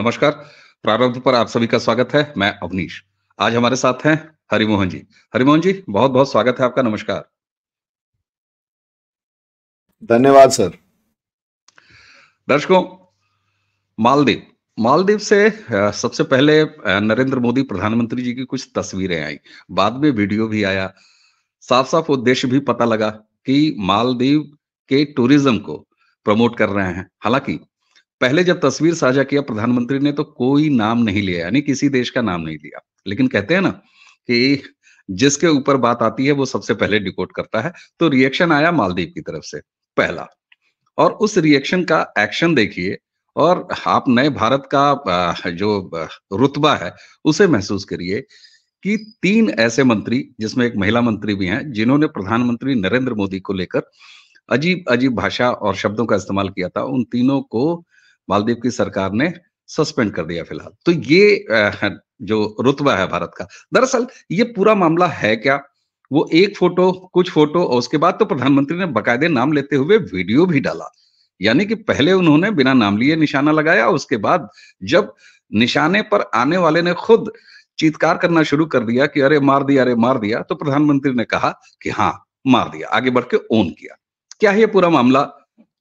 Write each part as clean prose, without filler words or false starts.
नमस्कार। प्रारंभ पर आप सभी का स्वागत है। मैं अवनीश। आज हमारे साथ हैं हरिमोहन जी। हरिमोहन जी, बहुत-बहुत स्वागत है आपका। नमस्कार। धन्यवाद सर। दर्शकों, मालदीव मालदीव से सबसे पहले नरेंद्र मोदी प्रधानमंत्री जी की कुछ तस्वीरें आई। बाद में वीडियो भी आया। साफ-साफ उद्देश्य भी पता लगा कि मालदीव के टूरिज्म को प्रमोट कर रहे हैं। हालाँकि पहले जब तस्वीर साझा किया प्रधानमंत्री ने तो कोई नाम नहीं लिया, यानी किसी देश का नाम नहीं लिया। लेकिन कहते हैं ना कि जिसके ऊपर बात आती है वो सबसे पहले डिकोड करता है। तो रिएक्शन आया मालदीव की तरफ से, पहला। और उस रिएक्शन का एक्शन देखिए और आप नए भारत का जो रुतबा है उसे महसूस करिए कि 3 ऐसे मंत्री, जिसमें एक महिला मंत्री भी हैं, जिन्होंने प्रधानमंत्री नरेंद्र मोदी को लेकर अजीब-अजीब भाषा और शब्दों का इस्तेमाल किया था, उन तीनों को मालदीव की सरकार ने सस्पेंड कर दिया फिलहाल। तो ये जो रुतबा है भारत का, दरअसल ये पूरा मामला है क्या? वो एक फ़ोटो, कुछ फ़ोटो और उसके बाद तो प्रधानमंत्री ने बाकायदे नाम लेते हुए वीडियो भी डाला। यानी कि पहले उन्होंने बिना नाम लिए निशाना लगाया, उसके बाद जब निशाने पर आने वाले ने खुद चीत्कार करना शुरू कर दिया कि अरे मार दिया, तो प्रधानमंत्री ने कहा कि हाँ, मार दिया, आगे बढ़ के ओन किया। क्या है ये पूरा मामला?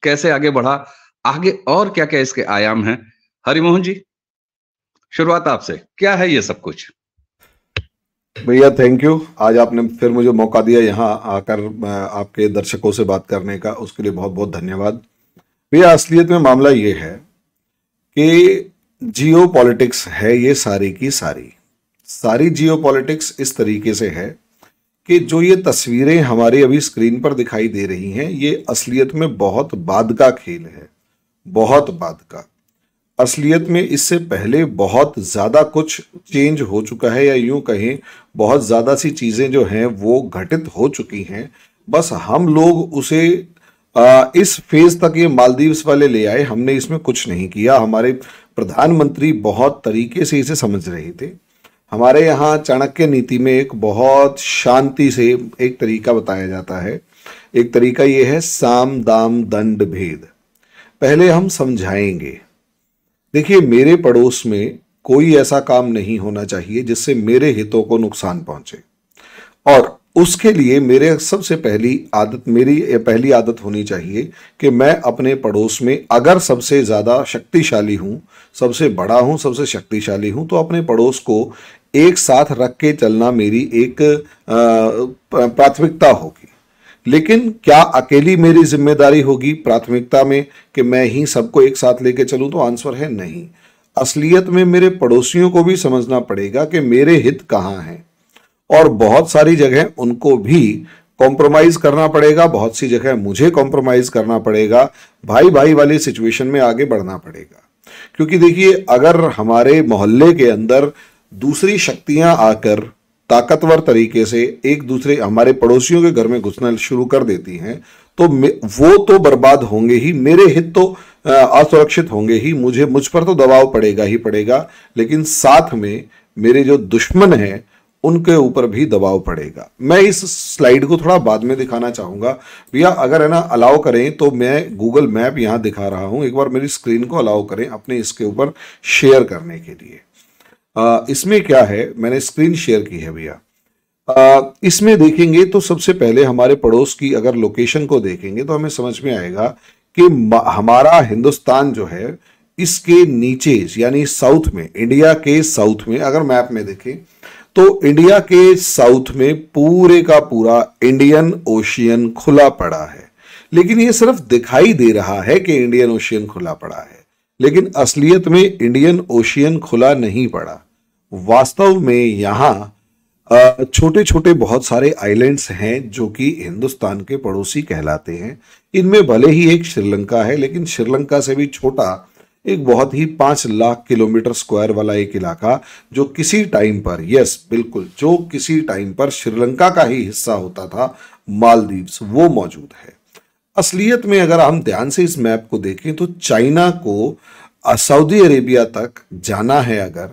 कैसे आगे बढ़ा? आगे और क्या-क्या इसके आयाम हैं? हरिमोहन जी, शुरुआत आपसे। क्या है ये सब कुछ? भैया थैंक यू। आज आपने फिर मुझे मौका दिया यहाँ आकर आपके दर्शकों से बात करने का, उसके लिए बहुत बहुत धन्यवाद। भैया असलियत में मामला ये है कि जियो पॉलिटिक्स है ये सारी की सारी जियो पॉलिटिक्स इस तरीके से है कि जो ये तस्वीरें हमारी अभी स्क्रीन पर दिखाई दे रही हैं ये असलियत में बहुत बाद का खेल है, बहुत बाद का। असलियत में इससे पहले बहुत ज़्यादा कुछ चेंज हो चुका है, या यूं कहें बहुत ज़्यादा सी चीज़ें जो हैं वो घटित हो चुकी हैं। बस हम लोग उसे इस फेज तक ये मालदीव्स वाले ले आए, हमने इसमें कुछ नहीं किया। हमारे प्रधानमंत्री बहुत तरीके से इसे समझ रहे थे। हमारे यहाँ चाणक्य नीति में एक बहुत शांति से एक तरीका बताया जाता है। एक तरीका ये है साम दाम दंड भेद। पहले हम समझाएंगे। देखिए, मेरे पड़ोस में कोई ऐसा काम नहीं होना चाहिए जिससे मेरे हितों को नुकसान पहुंचे, और उसके लिए मेरे सबसे पहली आदत होनी चाहिए कि मैं अपने पड़ोस में अगर सबसे ज़्यादा शक्तिशाली हूँ, सबसे बड़ा हूँ, सबसे शक्तिशाली हूँ, तो अपने पड़ोस को एक साथ रख के चलना मेरी एक प्राथमिकता होगी। लेकिन क्या अकेली मेरी जिम्मेदारी होगी प्राथमिकता में कि मैं ही सबको एक साथ लेके चलूं? तो आंसर है नहीं। असलियत में मेरे पड़ोसियों को भी समझना पड़ेगा कि मेरे हित कहाँ हैं, और बहुत सारी जगह उनको भी कॉम्प्रोमाइज करना पड़ेगा, बहुत सी जगह मुझे कॉम्प्रोमाइज करना पड़ेगा। भाई भाई वाली सिचुएशन में आगे बढ़ना पड़ेगा। क्योंकि देखिए, अगर हमारे मोहल्ले के अंदर दूसरी शक्तियां आकर ताकतवर तरीके से एक दूसरे हमारे पड़ोसियों के घर में घुसना शुरू कर देती हैं, तो वो तो बर्बाद होंगे ही, मेरे हित तो असुरक्षित होंगे ही, मुझ पर तो दबाव पड़ेगा ही पड़ेगा, लेकिन साथ में मेरे जो दुश्मन हैं उनके ऊपर भी दबाव पड़ेगा। मैं इस स्लाइड को थोड़ा बाद में दिखाना चाहूंगा भैया, अगर है ना अलाउ करें तो मैं गूगल मैप यहां दिखा रहा हूं। एक बार मेरी स्क्रीन को अलाउ करें अपने इसके ऊपर शेयर करने के लिए। इसमें क्या है, मैंने स्क्रीन शेयर की है भैया। इसमें देखेंगे तो सबसे पहले हमारे पड़ोस की अगर लोकेशन को देखेंगे तो हमें समझ में आएगा कि हमारा हिंदुस्तान जो है इसके नीचे यानी साउथ में, इंडिया के साउथ में अगर मैप में देखें तो इंडिया के साउथ में पूरे का पूरा इंडियन ओशियन खुला पड़ा है। लेकिन ये सिर्फ दिखाई दे रहा है कि इंडियन ओशियन खुला पड़ा है, लेकिन असलियत में इंडियन ओशियन खुला नहीं पड़ा। वास्तव में यहाँ छोटे छोटे बहुत सारे आइलैंड्स हैं जो कि हिंदुस्तान के पड़ोसी कहलाते हैं। इनमें भले ही एक श्रीलंका है, लेकिन श्रीलंका से भी छोटा एक बहुत ही 5 लाख किलोमीटर स्क्वायर वाला एक इलाका, जो किसी टाइम पर, यस बिल्कुल, जो किसी टाइम पर श्रीलंका का ही हिस्सा होता था, मालदीव्स, वो मौजूद है। असलियत में अगर हम ध्यान से इस मैप को देखें तो चाइना को सऊदी अरेबिया तक जाना है अगर,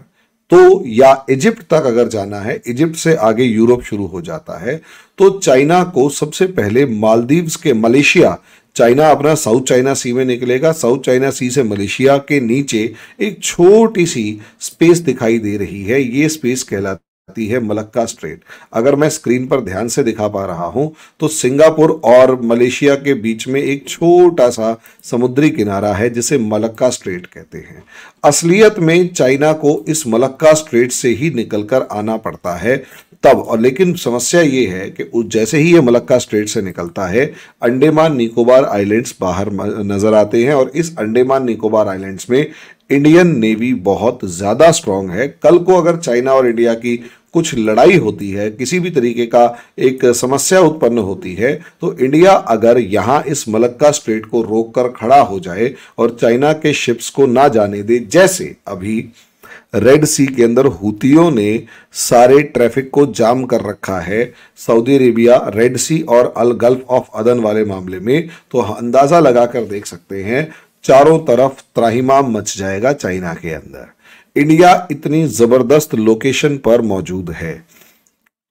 तो या इजिप्ट तक अगर जाना है, इजिप्ट से आगे यूरोप शुरू हो जाता है, तो चाइना को सबसे पहले मालदीव्स के, मलेशिया चाइना अपना साउथ चाइना सी में निकलेगा। साउथ चाइना सी से मलेशिया के नीचे एक छोटी सी स्पेस दिखाई दे रही है, ये स्पेस कहलाती है मलक्का स्ट्रेट। अगर मैं स्क्रीन पर ध्यान से दिखा पा रहा हूं तो सिंगापुर और मलेशिया के बीच में एक छोटा सा समुद्री किनारा है जिसे मलक्का स्ट्रेट कहते हैं। असलियत में चाइना को इस मलक्का स्ट्रेट से ही निकलकर आना पड़ता है तब। और लेकिन समस्या ये है कि जैसे ही ये मलक्का स्ट्रेट से निकलता है, अंडमान निकोबार आइलैंड्स बाहर नजर आते हैं और इस अंडमान निकोबार आइलैंड्स में इंडियन नेवी बहुत ज्यादा स्ट्रांग है। कल को अगर चाइना और इंडिया की कुछ लड़ाई होती है, किसी भी तरीके का एक समस्या उत्पन्न होती है, तो इंडिया अगर यहां इस मलक्का स्ट्रेट को रोककर खड़ा हो जाए और चाइना के शिप्स को ना जाने दे, जैसे अभी रेड सी के अंदर हुतियों ने सारे ट्रैफिक को जाम कर रखा है सऊदी अरेबिया, रेड सी और अल गल्फ ऑफ अदन वाले मामले में, तो अंदाजा लगाकर देख सकते हैं चारों तरफ त्राहिमाम मच जाएगा चाइना के अंदर। इंडिया इतनी जबरदस्त लोकेशन पर मौजूद है,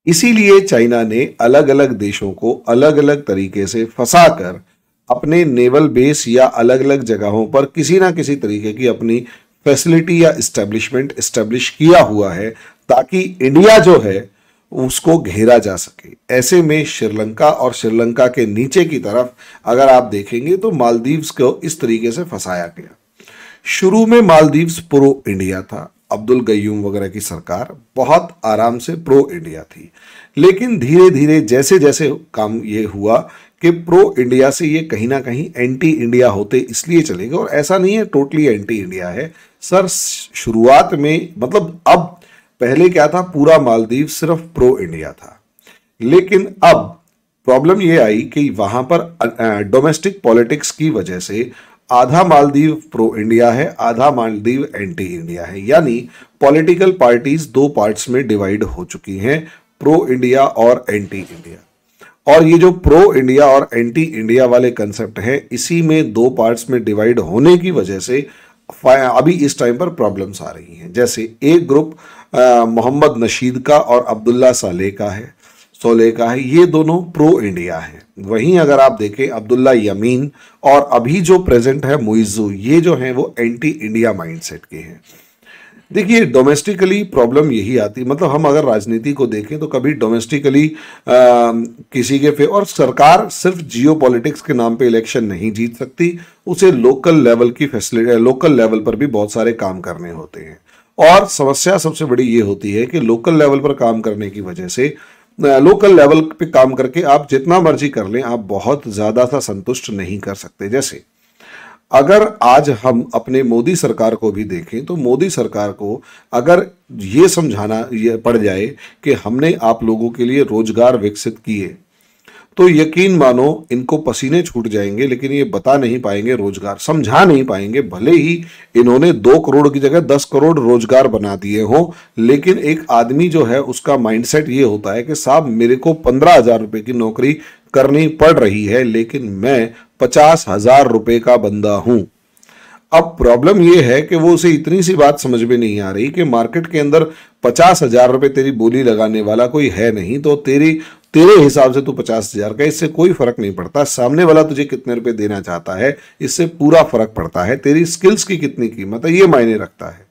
इसीलिए चाइना ने अलग अलग देशों को अलग अलग तरीके से फंसाकर अपने नेवल बेस या अलग अलग जगहों पर किसी ना किसी तरीके की अपनी फैसिलिटी या इस्टेब्लिशमेंट इस्टेब्लिश किया हुआ है ताकि इंडिया जो है उसको घेरा जा सके। ऐसे में श्रीलंका और श्रीलंका के नीचे की तरफ अगर आप देखेंगे तो मालदीव्स को इस तरीके से फंसाया गया। शुरू में मालदीव्स प्रो इंडिया था, अब्दुल गयूम वगैरह की सरकार बहुत आराम से प्रो इंडिया थी, लेकिन धीरे धीरे जैसे जैसे काम ये हुआ कि प्रो इंडिया से ये कहीं ना कहीं एंटी इंडिया होते इसलिए चलेगा। और ऐसा नहीं है टोटली एंटी इंडिया है सर, शुरुआत में मतलब अब पहले क्या था, पूरा मालदीव सिर्फ प्रो इंडिया था, लेकिन अब प्रॉब्लम ये आई कि वहां पर डोमेस्टिक पॉलिटिक्स की वजह से आधा मालदीव प्रो इंडिया है, आधा मालदीव एंटी इंडिया है, यानी पॉलिटिकल पार्टीज दो पार्ट्स में डिवाइड हो चुकी हैं, प्रो इंडिया और एंटी इंडिया। और ये जो प्रो इंडिया और एंटी इंडिया वाले कंसेप्ट हैं, इसी में दो पार्ट्स में डिवाइड होने की वजह से अभी इस टाइम पर प्रॉब्लम्स आ रही हैं। जैसे एक ग्रुप मोहम्मद नशीद का और अब्दुल्ला सालेह का है, ये दोनों प्रो इंडिया हैं। वहीं अगर आप देखें अब्दुल्ला यमीन और अभी जो प्रेजेंट है मुइज़्ज़ू, ये जो हैं वो एंटी इंडिया माइंडसेट के हैं। देखिए डोमेस्टिकली प्रॉब्लम यही आती, मतलब हम अगर राजनीति को देखें तो कभी डोमेस्टिकली किसी के और सरकार सिर्फ जियो पॉलिटिक्स के नाम पे इलेक्शन नहीं जीत सकती, उसे लोकल लेवल की फैसिलिटी, लोकल लेवल पर भी बहुत सारे काम करने होते हैं। और समस्या सबसे बड़ी ये होती है कि लोकल लेवल पर काम करने की वजह से, लोकल लेवल पे काम करके आप जितना मर्जी कर लें, आप बहुत ज़्यादा सा संतुष्ट नहीं कर सकते। जैसे अगर आज हम अपने मोदी सरकार को भी देखें तो मोदी सरकार को अगर ये समझाना ये पड़ जाए कि हमने आप लोगों के लिए रोजगार विकसित किए, तो यकीन मानो इनको पसीने छूट जाएंगे, लेकिन ये बता नहीं पाएंगे, रोजगार समझा नहीं पाएंगे। भले ही इन्होंने 2 करोड़ की जगह 10 करोड़ रोजगार बना दिए हों, लेकिन एक आदमी जो है उसका माइंडसेट ये होता है कि साहब मेरे को 15,000 रुपए की नौकरी करनी पड़ रही है, लेकिन मैं 50,000 रुपए का बंदा हूं। अब प्रॉब्लम यह है कि वो उसे इतनी सी बात समझ में नहीं आ रही कि मार्केट के अंदर 50,000 रुपए तेरी बोली लगाने वाला कोई है नहीं, तो तेरे हिसाब से तू 50,000 का, इससे कोई फर्क नहीं पड़ता। सामने वाला तुझे कितने रुपए देना चाहता है, इससे पूरा फर्क पड़ता है। तेरी स्किल्स की कितनी कीमत है, ये मायने रखता है।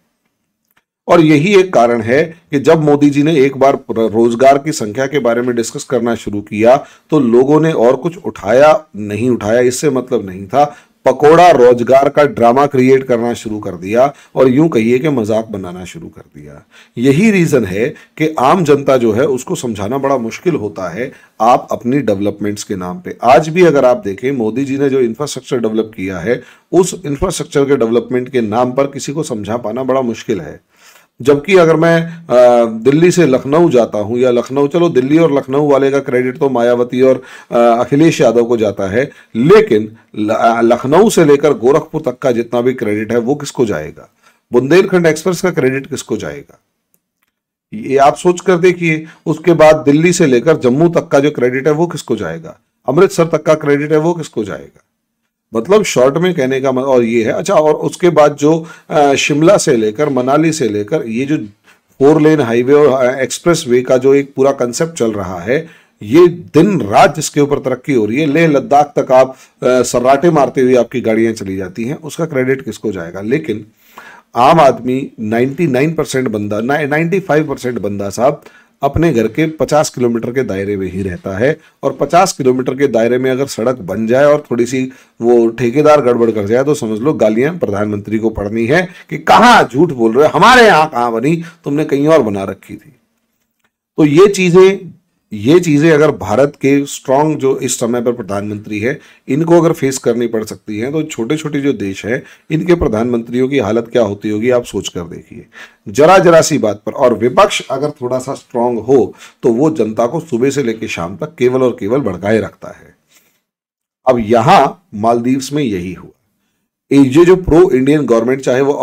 और यही एक कारण है कि जब मोदी जी ने एक बार रोजगार की संख्या के बारे में डिस्कस करना शुरू किया तो लोगों ने और कुछ उठाया नहीं उठाया इससे मतलब नहीं था, पकोड़ा रोजगार का ड्रामा क्रिएट करना शुरू कर दिया और यूं कहिए कि मजाक बनाना शुरू कर दिया। यही रीजन है कि आम जनता जो है उसको समझाना बड़ा मुश्किल होता है आप अपनी डेवलपमेंट्स के नाम पे। आज भी अगर आप देखें मोदी जी ने जो इंफ्रास्ट्रक्चर डेवलप किया है, उस इंफ्रास्ट्रक्चर के डेवलपमेंट के नाम पर किसी को समझा पाना बड़ा मुश्किल है। जबकि अगर मैं दिल्ली से लखनऊ जाता हूं, या लखनऊ, चलो दिल्ली और लखनऊ वाले का क्रेडिट तो मायावती और अखिलेश यादव को जाता है, लेकिन लखनऊ से लेकर गोरखपुर तक का जितना भी क्रेडिट है वो किसको जाएगा? बुंदेलखंड एक्सप्रेस का क्रेडिट किसको जाएगा? ये आप सोच कर देखिए। उसके बाद दिल्ली से लेकर जम्मू तक का जो क्रेडिट है वो किसको जाएगा? अमृतसर तक का क्रेडिट है वो किसको जाएगा? मतलब शॉर्ट में कहने का और ये है। अच्छा, और उसके बाद जो शिमला से लेकर मनाली से लेकर ये जो 4 लेन हाईवे और एक्सप्रेस वे का जो एक पूरा कंसेप्ट चल रहा है, ये दिन रात जिसके ऊपर तरक्की हो रही है, लेह लद्दाख तक आप सर्राटे मारते हुए आपकी गाड़ियां चली जाती हैं, उसका क्रेडिट किसको जाएगा? लेकिन आम आदमी 99% बंदा, 95% बंदा साहब अपने घर के 50 किलोमीटर के दायरे में ही रहता है, और 50 किलोमीटर के दायरे में अगर सड़क बन जाए और थोड़ी सी वो ठेकेदार गड़बड़ कर जाए तो समझ लो गालियां प्रधानमंत्री को पड़नी है कि कहाँ झूठ बोल रहे हो, हमारे यहाँ कहाँ बनी, तुमने कहीं और बना रखी थी। तो ये चीजें अगर भारत के स्ट्रांग जो इस समय पर प्रधानमंत्री है, इनको अगर फेस करनी पड़ सकती है, तो छोटे छोटे जो देश हैं इनके प्रधानमंत्रियों की हालत क्या होती होगी आप सोच कर देखिए। जरा जरा सी बात पर, और विपक्ष अगर थोड़ा सा स्ट्रांग हो तो वो जनता को सुबह से लेकर शाम तक केवल और केवल भड़काए रखता है। अब यहां मालदीव्स में यही हुआ। ये जो प्रो इंडियन गवर्नमेंट, चाहे वो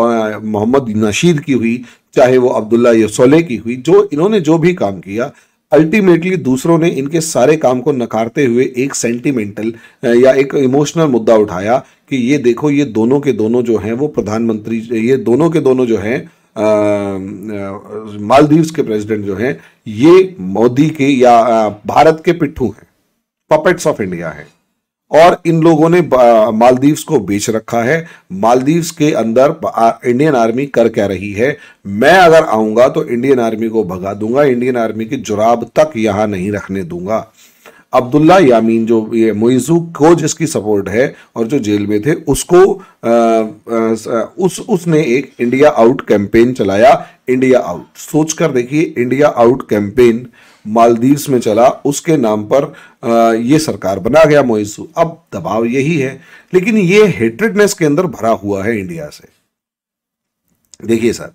मोहम्मद नशीद की हुई, चाहे वो अब्दुल्ला यसोले की हुई, जो इन्होंने जो भी काम किया, अल्टीमेटली दूसरों ने इनके सारे काम को नकारते हुए एक सेंटिमेंटल या एक इमोशनल मुद्दा उठाया कि ये देखो, ये दोनों के दोनों जो हैं वो प्रधानमंत्री, ये दोनों के दोनों जो हैं मालदीव्स के प्रेसिडेंट जो हैं, ये मोदी के या भारत के पिट्ठू हैं, पपेट्स ऑफ इंडिया हैं, और इन लोगों ने मालदीव्स को बेच रखा है। मालदीव्स के अंदर इंडियन आर्मी कर क्या रही है? मैं अगर आऊंगा तो इंडियन आर्मी को भगा दूंगा, इंडियन आर्मी की जुराब तक यहां नहीं रखने दूंगा। अब्दुल्ला यामीन, जो ये मोइजू को जिसकी सपोर्ट है और जो जेल में थे, उसको उसने एक इंडिया आउट कैंपेन चलाया। इंडिया आउट, सोचकर देखिए, इंडिया आउट कैंपेन मालदीव्स में चला, उसके नाम पर ये सरकार बना गया मोइजू। अब दबाव यही है, लेकिन ये हेट्रेडनेस के अंदर भरा हुआ है इंडिया से। देखिए साहब,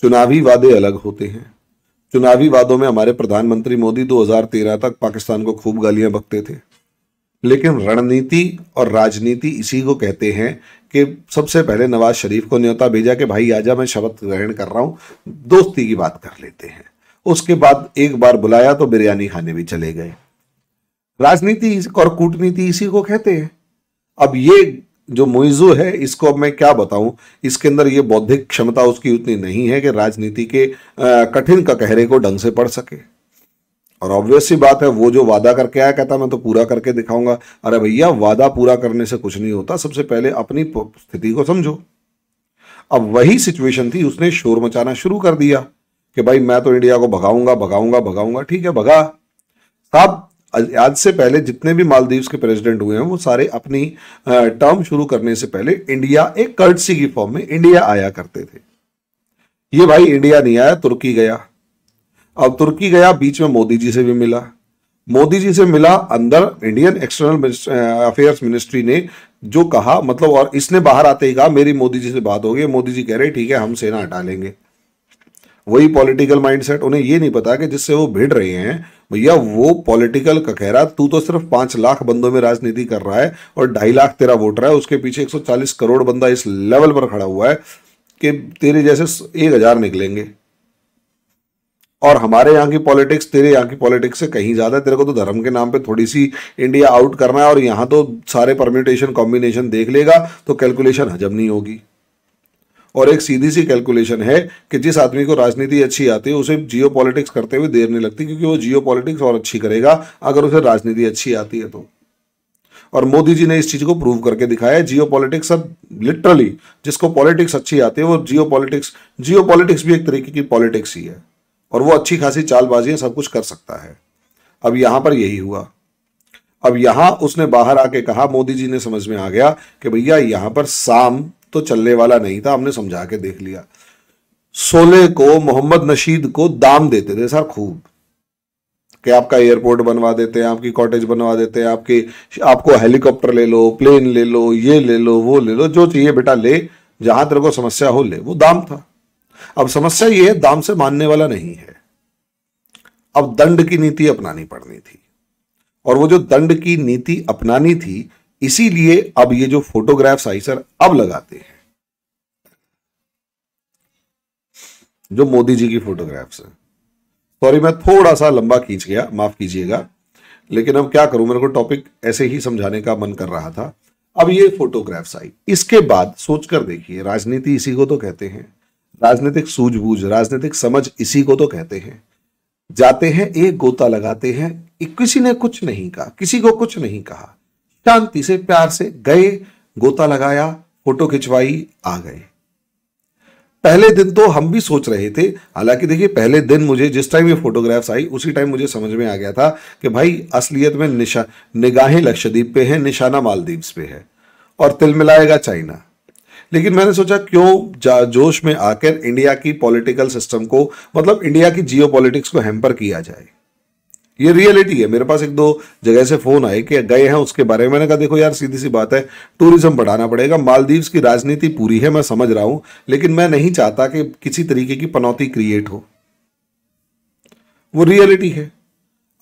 चुनावी वादे अलग होते हैं। चुनावी वादों में हमारे प्रधानमंत्री मोदी 2013 तक पाकिस्तान को खूब गालियां बकते थे, लेकिन रणनीति और राजनीति इसी को कहते हैं कि सबसे पहले नवाज शरीफ को न्योता भेजा कि भाई आजा, मैं शपथ ग्रहण कर रहा हूं, दोस्ती की बात कर लेते हैं। उसके बाद एक बार बुलाया तो बिरयानी खाने भी चले गए। राजनीति और कूटनीति इसी को कहते हैं। अब ये जो मोइजू है, इसको अब मैं क्या बताऊं, इसके अंदर ये बौद्धिक क्षमता उसकी उतनी नहीं है कि राजनीति के कठिन ककहरे को ढंग से पढ़ सके। और ऑब्वियस सी बात है, वो जो वादा करके आया, कहता मैं तो पूरा करके दिखाऊंगा। अरे भैया, वादा पूरा करने से कुछ नहीं होता, सबसे पहले अपनी स्थिति को समझो। अब वही सिचुएशन थी, उसने शोर मचाना शुरू कर दिया कि भाई मैं तो इंडिया को भगाऊंगा भगाऊंगा भगाऊंगा। ठीक है, भगा साहब। आज से पहले जितने भी मालदीव्स के प्रेसिडेंट हुए हैं, वो सारे अपनी टर्म शुरू करने से पहले इंडिया एक कर्टसी की फॉर्म में इंडिया आया करते थे। ये भाई इंडिया नहीं आया, तुर्की गया। अब तुर्की गया, बीच में मोदी जी से भी मिला। मोदी जी से मिला, अंदर इंडियन एक्सटर्नल अफेयर्स मिनिस्ट्री ने जो कहा, मतलब, और इसने बाहर आते ही कहा मेरी मोदी जी से बात हो गई। मोदी जी कह रहे ठीक है, हम सेना हटा लेंगे। वही पॉलिटिकल माइंडसेट। उन्हें ये नहीं पता कि जिससे वो भिड़ रहे हैं, भैया वो पॉलिटिकल ककहरा, तू तो सिर्फ 5 लाख बंदों में राजनीति कर रहा है और 2.5 लाख तेरा वोटर है, उसके पीछे 140 करोड़ बंदा इस लेवल पर खड़ा हुआ है कि तेरे जैसे 1000 निकलेंगे। और हमारे यहाँ की पॉलिटिक्स तेरे यहाँ की पॉलिटिक्स से कहीं ज्यादा। तेरे को तो धर्म के नाम पे थोड़ी सी इंडिया आउट करना है, और यहाँ तो सारे परम्यूटेशन कॉम्बिनेशन देख लेगा तो कैलकुलेशन हजम नहीं होगी। और एक सीधी सी कैलकुलेशन है कि जिस आदमी को राजनीति अच्छी आती है उसे जियो पॉलिटिक्स करते हुए देर नहीं लगती, क्योंकि वो जियो पॉलिटिक्स और अच्छी करेगा अगर उसे राजनीति अच्छी आती है तो। और मोदी जी ने इस चीज को प्रूव करके दिखाया है। जियो पॉलिटिक्स, अब लिटरली जिसको पॉलिटिक्स अच्छी आती है वो जियो पॉलिटिक्स भी एक तरीके की पॉलिटिक्स ही है, और वो अच्छी खासी चालबाजी सब कुछ कर सकता है। अब यहां पर यही हुआ। अब यहां उसने बाहर आके कहा, मोदी जी ने समझ में आ गया कि भैया यहां पर साम तो चलने वाला नहीं था, हमने समझा के देख लिया। सोले को, मोहम्मद नशीद को दाम देते थे सर खूब, कि आपका एयरपोर्ट बनवा देते हैं, आपकी कॉटेज बनवा देते हैं, आपको हेलीकॉप्टर ले लो, प्लेन ले लो, ये ले लो, वो ले लो, जो चाहिए बेटा ले, जहां तेरे को समस्या हो ले। वो दाम था। अब समस्या ये है, दाम से मानने वाला नहीं है। अब दंड की नीति अपनानी पड़नी थी, और वो जो दंड की नीति अपनानी थी, इसीलिए अब ये जो फोटोग्राफ्स आई सर अब लगाते हैं, जो मोदी जी की फोटोग्राफ्स हैं। सॉरी, मैं थोड़ा सा लंबा खींच गया, माफ कीजिएगा, लेकिन अब क्या करूं, मेरे को टॉपिक ऐसे ही समझाने का मन कर रहा था। अब ये फोटोग्राफ्स आई, इसके बाद सोचकर देखिए, राजनीति इसी को तो कहते हैं, राजनीतिक सूझबूझ, राजनीतिक समझ इसी को तो कहते हैं। जाते हैं, एक गोता लगाते हैं, किसी ने कुछ नहीं कहा, किसी को कुछ नहीं कहा, शांति से प्यार से गए, गोता लगाया, फोटो खिंचवाई, आ गए। पहले दिन तो हम भी सोच रहे थे, हालांकि देखिए पहले दिन मुझे जिस टाइम ये फोटोग्राफ्स आई उसी टाइम मुझे समझ में आ गया था कि भाई असलियत में निगाहें लक्षद्वीप पे है, निशाना मालदीव्स पे है और तिल मिलाएगा चाइना। लेकिन मैंने सोचा क्यों जोश में आकर इंडिया की पॉलिटिकल सिस्टम को, मतलब इंडिया की जियो पॉलिटिक्स को हैम्पर किया जाए। ये रियलिटी है। मेरे पास एक दो जगह से फोन आए कि गए हैं उसके बारे में। मैंने कहा देखो यार, सीधी सी बात है, टूरिज्म बढ़ाना पड़ेगा। मालदीव्स की राजनीति पूरी है, मैं समझ रहा हूं, लेकिन मैं नहीं चाहता कि किसी तरीके की पनौती क्रिएट हो। वो रियलिटी है।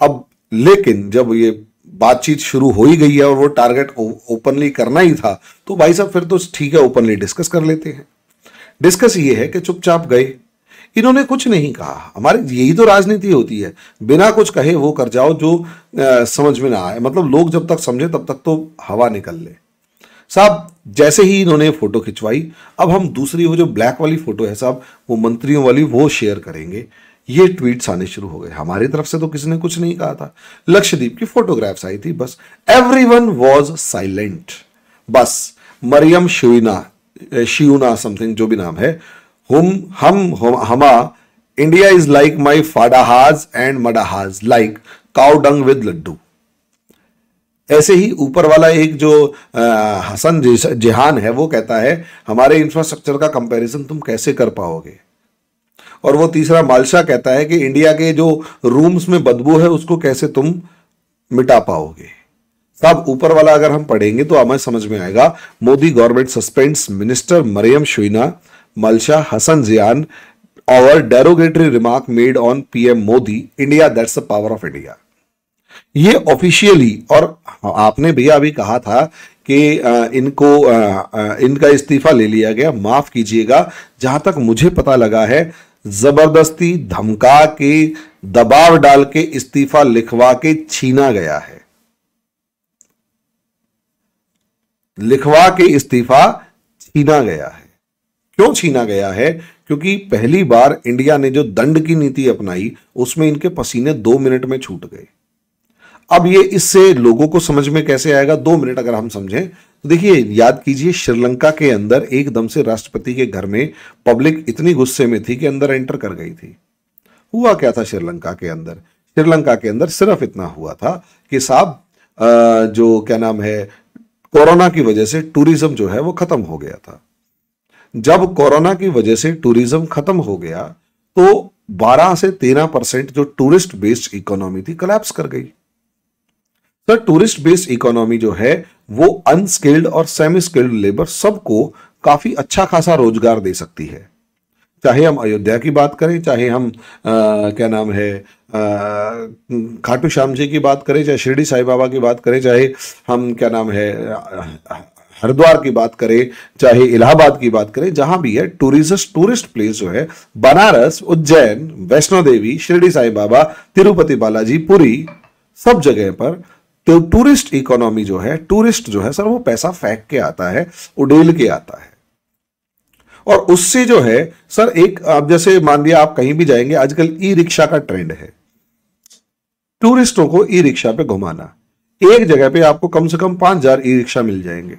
अब लेकिन जब ये बातचीत शुरू हो ही गई है और वो टारगेट ओपनली करना ही था, तो भाई साहब फिर तो ठीक है, ओपनली डिस्कस कर लेते हैं। डिस्कस ये है कि चुपचाप गए, इन्होंने कुछ नहीं कहा। हमारे यही तो राजनीति होती है, बिना कुछ कहे वो कर जाओ जो समझ में ना आए। मतलब लोग जब तक समझे तब तक तो हवा निकल ले। साहब जैसे ही इन्होंने फोटो खिंचवाई, अब हम दूसरी वो जो ब्लैक वाली फोटो है साहब, वो मंत्रियों वाली, वो शेयर करेंगे। ये ट्वीट्स आने शुरू हो गए। हमारी तरफ से तो किसी ने कुछ नहीं कहा था। लक्षद्वीप की फोटोग्राफ्स आई थी, बस एवरीवन वाज साइलेंट। बस मरियम शियूना समथिंग जो भी नाम है, हमा इंडिया इज लाइक माई फाडाहाज एंड मडाहाज like cow dung with laddu. ऐसे ही ऊपर वाला एक जो हसन जेहान है वो कहता है हमारे इंफ्रास्ट्रक्चर का कंपैरिजन तुम कैसे कर पाओगे। और वो तीसरा मालशा कहता है कि इंडिया के जो रूम्स में बदबू है उसको कैसे तुम मिटा पाओगे। साहब ऊपर वाला अगर हम पढ़ेंगे तो हमें समझ में आएगा। Modi government suspends minister Mariyam Shiuna Malsha Hassan Zian our derogatory remark made on PM Modi, India that's the power of India। ये ऑफिशियली, और आपने भैया अभी कहा था कि इनका इस्तीफा ले लिया गया। माफ कीजिएगा, जहां तक मुझे पता लगा है जबरदस्ती धमका के, दबाव डाल के इस्तीफा लिखवा के छीना गया है। लिखवा के इस्तीफा छीना गया है। क्यों छीना गया है? क्योंकि पहली बार इंडिया ने जो दंड की नीति अपनाई उसमें इनके पसीने 2 मिनट में छूट गए। अब ये इससे लोगों को समझ में कैसे आएगा? 2 मिनट अगर हम समझें तो देखिए, याद कीजिए श्रीलंका के अंदर एकदम से राष्ट्रपति के घर में पब्लिक इतनी गुस्से में थी कि अंदर एंटर कर गई थी। हुआ क्या था श्रीलंका के अंदर? श्रीलंका के अंदर सिर्फ इतना हुआ था कि साहब जो क्या नाम है, कोरोना की वजह से टूरिज्म जो है वो खत्म हो गया था। जब कोरोना की वजह से टूरिज्म खत्म हो गया तो 12 से 13% जो टूरिस्ट बेस्ड इकोनॉमी थी कोलैप्स कर गई। सर टूरिस्ट बेस्ड इकोनॉमी जो है वो अनस्किल्ड और सेमी स्किल्ड लेबर सबको काफी अच्छा खासा रोजगार दे सकती है। चाहे हम अयोध्या की बात करें, चाहे हम क्या नाम है खाटू श्याम जी की बात करें, चाहे शिरडी साईं बाबा की बात करें, चाहे हम क्या नाम है हरिद्वार की बात करें, चाहे इलाहाबाद की बात करें, जहां भी है टूरिस्ट प्लेस जो है, बनारस, उज्जैन, वैष्णो देवी, शिरडी साईं बाबा, तिरुपति बालाजी, पुरी, सब जगह पर तो टूरिस्ट इकोनॉमी जो है, टूरिस्ट जो है सर वो पैसा फेंक के आता है, उड़ेल के आता है। और उससे जो है सर एक, आप जैसे मान लिया आप कहीं भी जाएंगे, आजकल ई रिक्शा का ट्रेंड है, टूरिस्टों को ई रिक्शा पे घुमाना। एक जगह पे आपको कम से कम 5,000 ई रिक्शा मिल जाएंगे।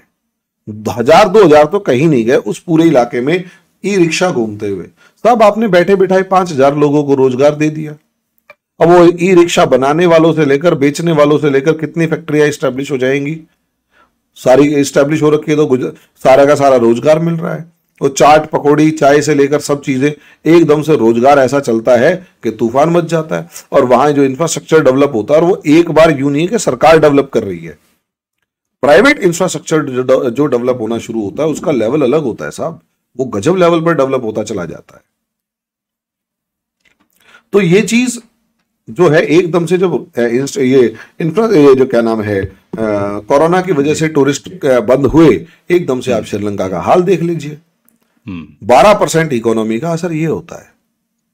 1,000-2,000 तो कहीं नहीं गए उस पूरे इलाके में ई रिक्शा घूमते हुए। तब आपने बैठे बिठाए 5,000 लोगों को रोजगार दे दिया। अब वो ई रिक्शा बनाने वालों से लेकर बेचने वालों से लेकर कितनी फैक्ट्रियां स्टैब्लिश हो जाएंगी? सारी स्टैब्लिश हो रखी है तो सारा का सारा रोजगार मिल रहा है। तो चाट पकौड़ी चाय से लेकर सब चीजें एकदम से रोजगार ऐसा चलता है कि तूफान मच जाता है। और वहां जो इंफ्रास्ट्रक्चर डेवलप होता है, और वो एक बार यूं नहीं है कि सरकार डेवलप कर रही है, प्राइवेट इंफ्रास्ट्रक्चर जो डेवलप होना शुरू होता है उसका लेवल अलग होता है साहब, वो गजब लेवल पर डेवलप होता चला जाता है। तो ये चीज जो है एकदम से जब ये जो क्या नाम है कोरोना की वजह से टूरिस्ट बंद हुए, एकदम से आप श्रीलंका का हाल देख लीजिए। 12% इकोनॉमी का असर ये होता है।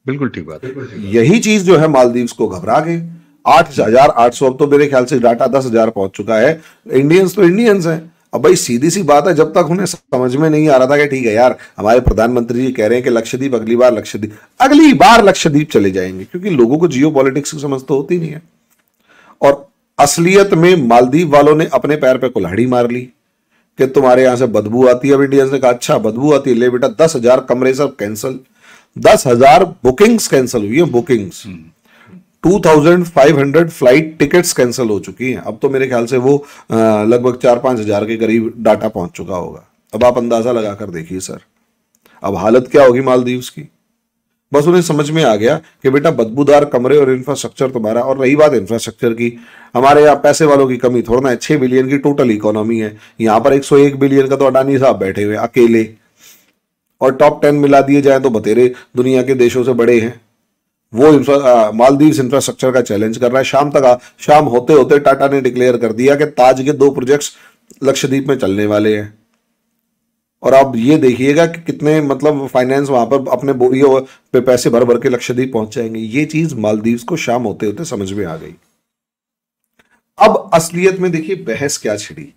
बिल्कुल ठीक बात। यही चीज जो है मालदीव्स को घबरा गए। 8,800, अब तो मेरे ख्याल से डाटा 10,000 पहुंच चुका है। इंडियंस तो इंडियंस हैं। अब भाई सीधी सी बात है, जब तक उन्हें समझ में नहीं आ रहा था कि ठीक है यार, हमारे प्रधानमंत्री जी कह रहे हैं कि लक्षद्वीप अगली बार लक्षद्वीप चले जाएंगे, क्योंकि लोगों को जियो पॉलिटिक्स की समझ तो होती नहीं है। और असलियत में मालदीव वालों ने अपने पैर पे कुल्हाड़ी मार ली कि तुम्हारे यहां से बदबू आती है। अब इंडियंस ने कहा अच्छा बदबू आती है, ले बेटा 10,000 कमरे सब कैंसिल, 10,000 बुकिंग्स कैंसिल हुई है, बुकिंग्स 2,500 फ्लाइट टिकट्स कैंसिल हो चुकी हैं। अब तो मेरे ख्याल से वो लगभग 4-5 हजार के करीब डाटा पहुंच चुका होगा। अब आप अंदाजा लगाकर देखिए सर, अब हालत क्या होगी मालदीव्स की। बस उन्हें समझ में आ गया कि बेटा बदबूदार कमरे और इंफ्रास्ट्रक्चर तुम्हारा। और रही बात इंफ्रास्ट्रक्चर की, हमारे यहाँ पैसे वालों की कमी थोड़ा है, 6 बिलियन की टोटल इकोनॉमी है, यहां पर 101 बिलियन का तो अडानी साहब बैठे हुए अकेले, और टॉप 10 मिला दिए जाए तो बतेरे दुनिया के देशों से बड़े हैं। वो मालदीव्स इंफ्रास्ट्रक्चर का चैलेंज कर रहा है। शाम होते होते टाटा ने डिक्लेयर कर दिया कि ताज के 2 प्रोजेक्ट्स लक्षद्वीप में चलने वाले हैं। और आप ये देखिएगा कि कितने मतलब फाइनेंस वहां पर अपने बोरियों पे पैसे भर भर के लक्षद्वीप पहुंच जाएंगे। ये चीज मालदीव्स को शाम होते होते समझ में आ गई। अब असलियत में देखिए बहस क्या छिड़ी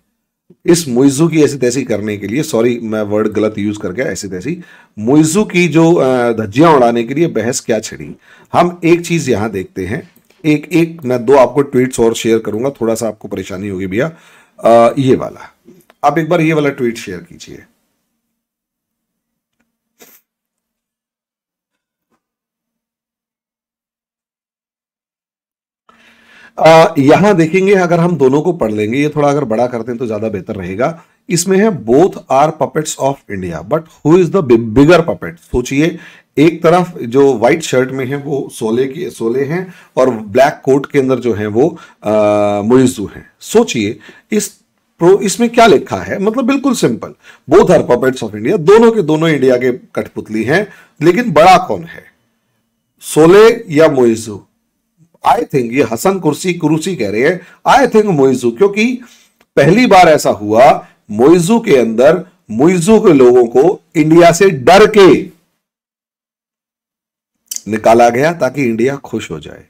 इस मुइज़्ज़ू की ऐसी तैसी करने के लिए। सॉरी मैं वर्ड गलत यूज कर गया, ऐसी तैसी मुइज़्ज़ू की जो धज्जियां उड़ाने के लिए बहस क्या छिड़ी। हम एक चीज यहां देखते हैं, एक एक मैं 2 आपको ट्वीट्स और शेयर करूंगा, थोड़ा सा आपको परेशानी होगी भैया। ये वाला आप एक बार ये वाला ट्वीट शेयर कीजिए। यहां देखेंगे, अगर हम दोनों को पढ़ लेंगे, ये थोड़ा अगर बड़ा करते हैं तो ज्यादा बेहतर रहेगा। इसमें है both are puppets of India but who is the bigger puppet. सोचिए, एक तरफ जो व्हाइट शर्ट में है वो सोले हैं और ब्लैक कोट के अंदर जो है वो मुइज़्ज़ू हैं। सोचिए इसमें क्या लिखा है, मतलब बिल्कुल simple, both are puppets of India, दोनों के दोनों इंडिया के कठपुतली हैं, लेकिन बड़ा कौन है, सोले या मुइज़्ज़ू। आई थिंक ये हसन कुर्सी कह रहे हैं, आई थिंक मुइज़्ज़ू, क्योंकि पहली बार ऐसा हुआ मुइज़्ज़ू के अंदर मुइज़्ज़ू के लोगों को इंडिया से डर के निकाला गया ताकि इंडिया खुश हो जाए।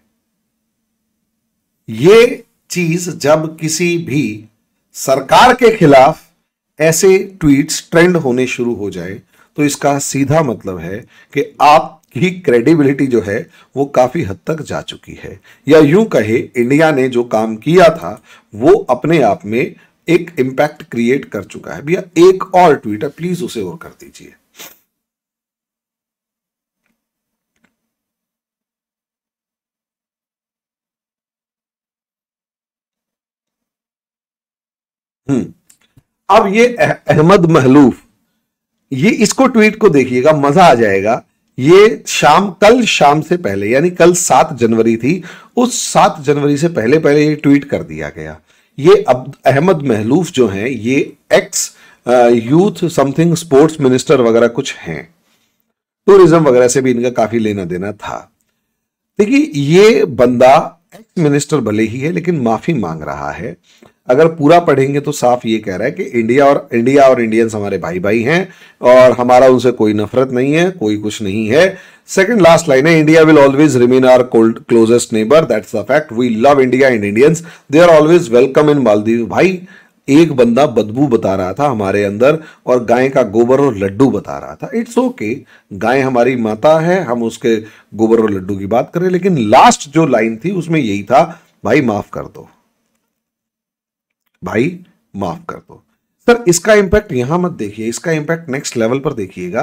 ये चीज जब किसी भी सरकार के खिलाफ ऐसे ट्वीट्स ट्रेंड होने शुरू हो जाए तो इसका सीधा मतलब है कि आपकी क्रेडिबिलिटी जो है वो काफी हद तक जा चुकी है, या यूं कहे इंडिया ने जो काम किया था वो अपने आप में एक इंपैक्ट क्रिएट कर चुका है। भैया एक और ट्वीट है, प्लीज उसे और कर दीजिए। अब ये अहमद महलूफ, ये इसको ट्वीट को देखिएगा, मजा आ जाएगा। ये कल शाम से पहले, यानी कल 7 जनवरी थी, उस 7 जनवरी से पहले पहले ये ट्वीट कर दिया गया। ये अब अहमद महलूफ जो हैं ये x youth something sports minister वगैरह कुछ हैं, टूरिज्म वगैरह से भी इनका काफी लेना देना था। देखिए ये बंदा एक्स मिनिस्टर भले ही है लेकिन माफी मांग रहा है। अगर पूरा पढ़ेंगे तो साफ ये कह रहा है कि इंडिया और इंडियंस हमारे भाई भाई हैं और हमारा उनसे कोई नफरत नहीं है, कोई कुछ नहीं है। सेकंड लास्ट लाइन है, India will always remain our closest neighbour, that's the fact, we love India and Indians, they are always welcome in Maldives. भाई एक बंदा बदबू बता रहा था हमारे अंदर और गाय का गोबर और लड्डू बता रहा था। इट्स ओके, गाय हमारी माता है, हम उसके गोबर और लड्डू की बात करें, लेकिन लास्ट जो लाइन थी उसमें यही था, भाई माफ कर दो, भाई माफ कर दो। सर इसका इंपैक्ट यहां मत देखिए, इसका इंपैक्ट नेक्स्ट लेवल पर देखिएगा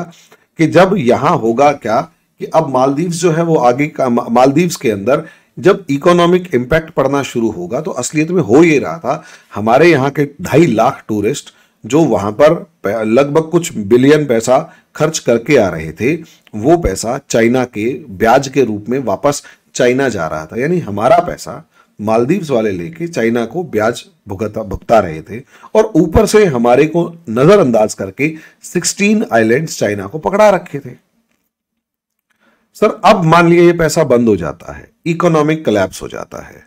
कि जब यहां होगा क्या कि अब मालदीव्स जो है वो आगे का, मालदीव्स के अंदर जब इकोनॉमिक इंपैक्ट पड़ना शुरू होगा तो असलियत में हो ये रहा था, हमारे यहाँ के 2.5 लाख टूरिस्ट जो वहां पर लगभग कुछ बिलियन पैसा खर्च करके आ रहे थे, वो पैसा चाइना के ब्याज के रूप में वापस चाइना जा रहा था। यानी हमारा पैसा मालदीव्स वाले लेके चाइना को ब्याज भुगता रहे थे और ऊपर से हमारे को नजरअंदाज करके 16 आइलैंड्स चाइना को पकड़ा रखे थे। सर अब मान लिया ये पैसा बंद हो जाता है, इकोनॉमिक कोलैप्स हो जाता है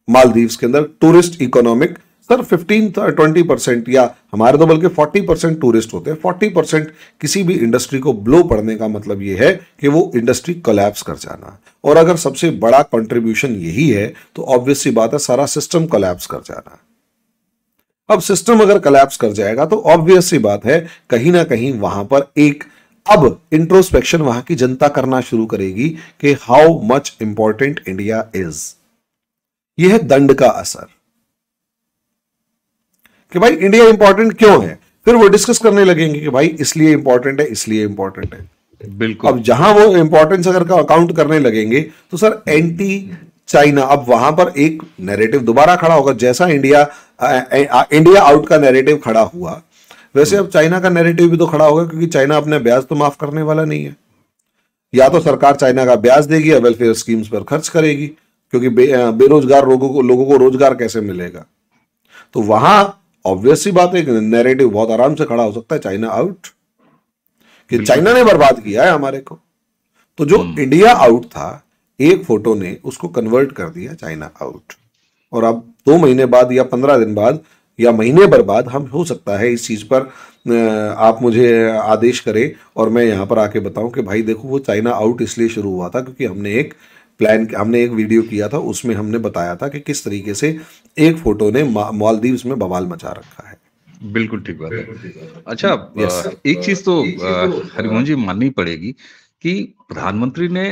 मालदीव्स के अंदर, टूरिस्ट इकोनॉमिक सर 15-20% या हमारे तो बल्कि 40% टूरिस्ट होते हैं। 40% किसी भी इंडस्ट्री को ब्लो पड़ने का मतलब यह है कि वो इंडस्ट्री कोलैप्स कर जाना, और अगर सबसे बड़ा कंट्रीब्यूशन यही है तो ऑब्वियस सी बात है सारा सिस्टम कोलैप्स कर जाना। अब सिस्टम अगर कोलैप्स कर जाएगा तो ऑब्वियस सी बात है कहीं ना कहीं वहां पर एक अब इंट्रोस्पेक्शन वहां की जनता करना शुरू करेगी कि how much important India is. यह है दंड का असर कि भाई इंडिया इंपॉर्टेंट क्यों है। फिर वो डिस्कस करने लगेंगे कि भाई इसलिए इंपॉर्टेंट है, इसलिए इंपॉर्टेंट है। बिल्कुल। अब जहां वो इंपॉर्टेंस अगर काउंट करने लगेंगे तो सर एंटी चाइना, अब वहां पर एक नैरेटिव दोबारा खड़ा होगा। जैसा इंडिया आउट का नैरेटिव खड़ा हुआ, वैसे अब चाइना का नैरेटिव भी तो खड़ा होगा, क्योंकि चाइना अपने ब्याज तो माफ करने वाला नहीं है। या तो सरकार चाइना का ब्याज देगी या वेलफेयर स्कीम्स पर खर्च करेगी, क्योंकि बेरोजगार लोगों को रोजगार कैसे मिलेगा। तो वहां ऑब्वियस सी बात है, नैरेटिव बहुत आराम से खड़ा हो सकता है, चाइना आउट, कि चाइना ने बर्बाद किया है हमारे को। तो जो इंडिया आउट था, एक फोटो ने उसको कन्वर्ट कर दिया चाइना आउट। और अब 2 महीने बाद या 15 दिन बाद या महीने भर बाद हम, हो सकता है इस चीज पर आप मुझे आदेश करें और मैं यहां पर आके बताऊं कि भाई देखो वो चाइना आउट इसलिए शुरू हुआ था क्योंकि हमने एक वीडियो किया था, उसमें हमने बताया था कि किस तरीके से एक फोटो ने मालदीव्स में बवाल मचा रखा है। बिल्कुल ठीक बात है। अच्छा, एक चीज तो हरिमोहन जी माननी पड़ेगी कि प्रधानमंत्री ने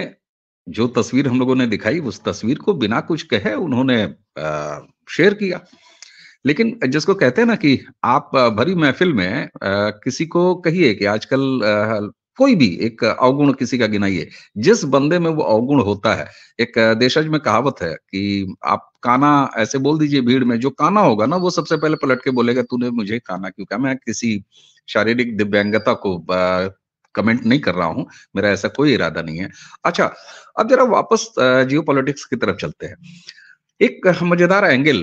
जो तस्वीर हम लोगों ने दिखाई, उस तस्वीर को बिना कुछ कहे उन्होंने शेयर किया। लेकिन जिसको कहते हैं ना कि आप भरी महफिल में किसी को कहिए कि आजकल कोई भी एक अवगुण किसी का गिनाइए, जिस बंदे में वो अवगुण होता है, एक देशज में कहावत है कि आप काना ऐसे बोल दीजिए भीड़ में, जो काना होगा ना वो सबसे पहले पलट के बोलेगा तूने मुझे काना क्यों कहा। मैं किसी शारीरिक दिव्यांगता को कमेंट नहीं कर रहा हूं, मेरा ऐसा कोई इरादा नहीं है। अच्छा, अब जरा वापस जियोपॉलिटिक्स की तरफ चलते हैं। एक मजेदार एंगल,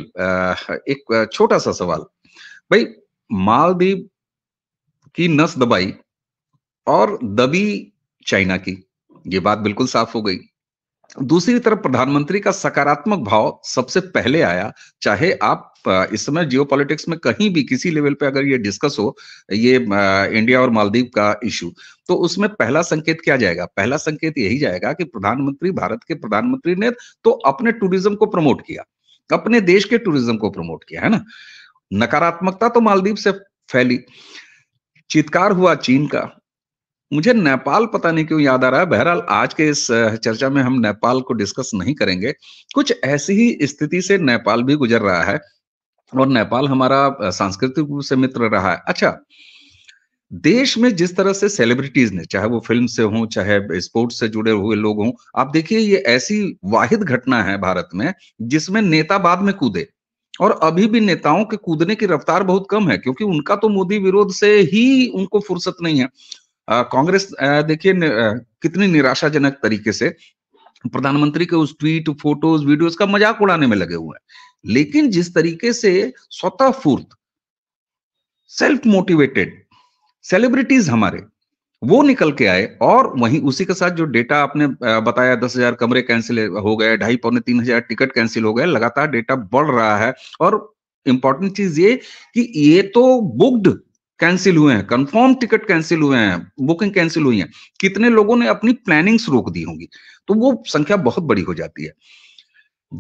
एक छोटा सा सवाल, भाई मालदीव की नस दबाई और दबी चाइना की, ये बात बिल्कुल साफ हो गई। दूसरी तरफ प्रधानमंत्री का सकारात्मक भाव सबसे पहले आया। चाहे आप इस समय जियोपॉलिटिक्स में कहीं भी किसी लेवल पे अगर ये डिस्कस हो, ये इंडिया और मालदीव का इशू, तो उसमें पहला संकेत क्या जाएगा? पहला संकेत यही जाएगा कि प्रधानमंत्री, भारत के प्रधानमंत्री ने तो अपने टूरिज्म को प्रमोट किया, अपने देश के टूरिज्म को प्रमोट किया, है ना। नकारात्मकता तो मालदीव से फैली, चित्कार हुआ चीन का। मुझे नेपाल पता नहीं क्यों याद आ रहा है। बहरहाल आज के इस चर्चा में हम नेपाल को डिस्कस नहीं करेंगे। कुछ ऐसी ही स्थिति से नेपाल भी गुजर रहा है और नेपाल हमारा सांस्कृतिक रूप से मित्र रहा है। अच्छा, देश में जिस तरह से सेलिब्रिटीज ने, चाहे वो फिल्म से हों, चाहे स्पोर्ट्स से जुड़े हुए लोग हों, आप देखिए ये ऐसी वाहिद घटना है भारत में जिसमें नेता बाद में कूदे, और अभी भी नेताओं के कूदने की रफ्तार बहुत कम है, क्योंकि उनका तो मोदी विरोध से ही उनको फुर्सत नहीं है। कांग्रेस देखिए कितनी निराशाजनक तरीके से प्रधानमंत्री के उस ट्वीट, फोटोज, वीडियोस का मजाक उड़ाने में लगे हुए हैं। लेकिन जिस तरीके से स्वतः स्फूर्त, सेल्फ मोटिवेटेड सेलिब्रिटीज हमारे वो निकल के आए, और वहीं उसी के साथ जो डेटा आपने बताया, 10,000 कमरे कैंसिल हो गए, 2,500-3,000 टिकट कैंसिल हो गए, लगातार डेटा बढ़ रहा है। और इंपॉर्टेंट चीज ये कि ये तो बुक्ड कैंसिल हुए हैं, कंफर्म टिकट कैंसिल हुए हैं, बुकिंग कैंसिल हुई है। कितने लोगों ने अपनी प्लानिंग्स रोक दी होंगी, तो वो संख्या बहुत बड़ी हो जाती है।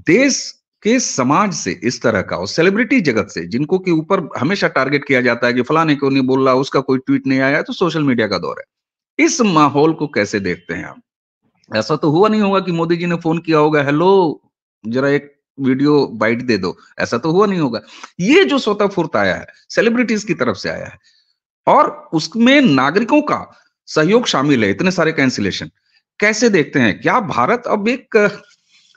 देश के समाज से इस तरह का, और सेलिब्रिटी जगत से, जिनको के ऊपर हमेशा टारगेट किया जाता है कि फलाने क्यों नहीं बोल रहा, उसका कोई ट्वीट नहीं आया, तो सोशल मीडिया का दौर है। इस माहौल को कैसे देखते हैं आप? ऐसा तो हुआ नहीं होगा कि मोदी जी ने फोन किया होगा, हेलो जरा एक वीडियो बाइट दे दो, ऐसा तो हुआ नहीं होगा। ये जो स्वतः फुर्त आया है, सेलिब्रिटीज की तरफ से आया है, और उसमें नागरिकों का सहयोग शामिल है, इतने सारे कैंसिलेशन। कैसे देखते हैं? क्या भारत अब एक,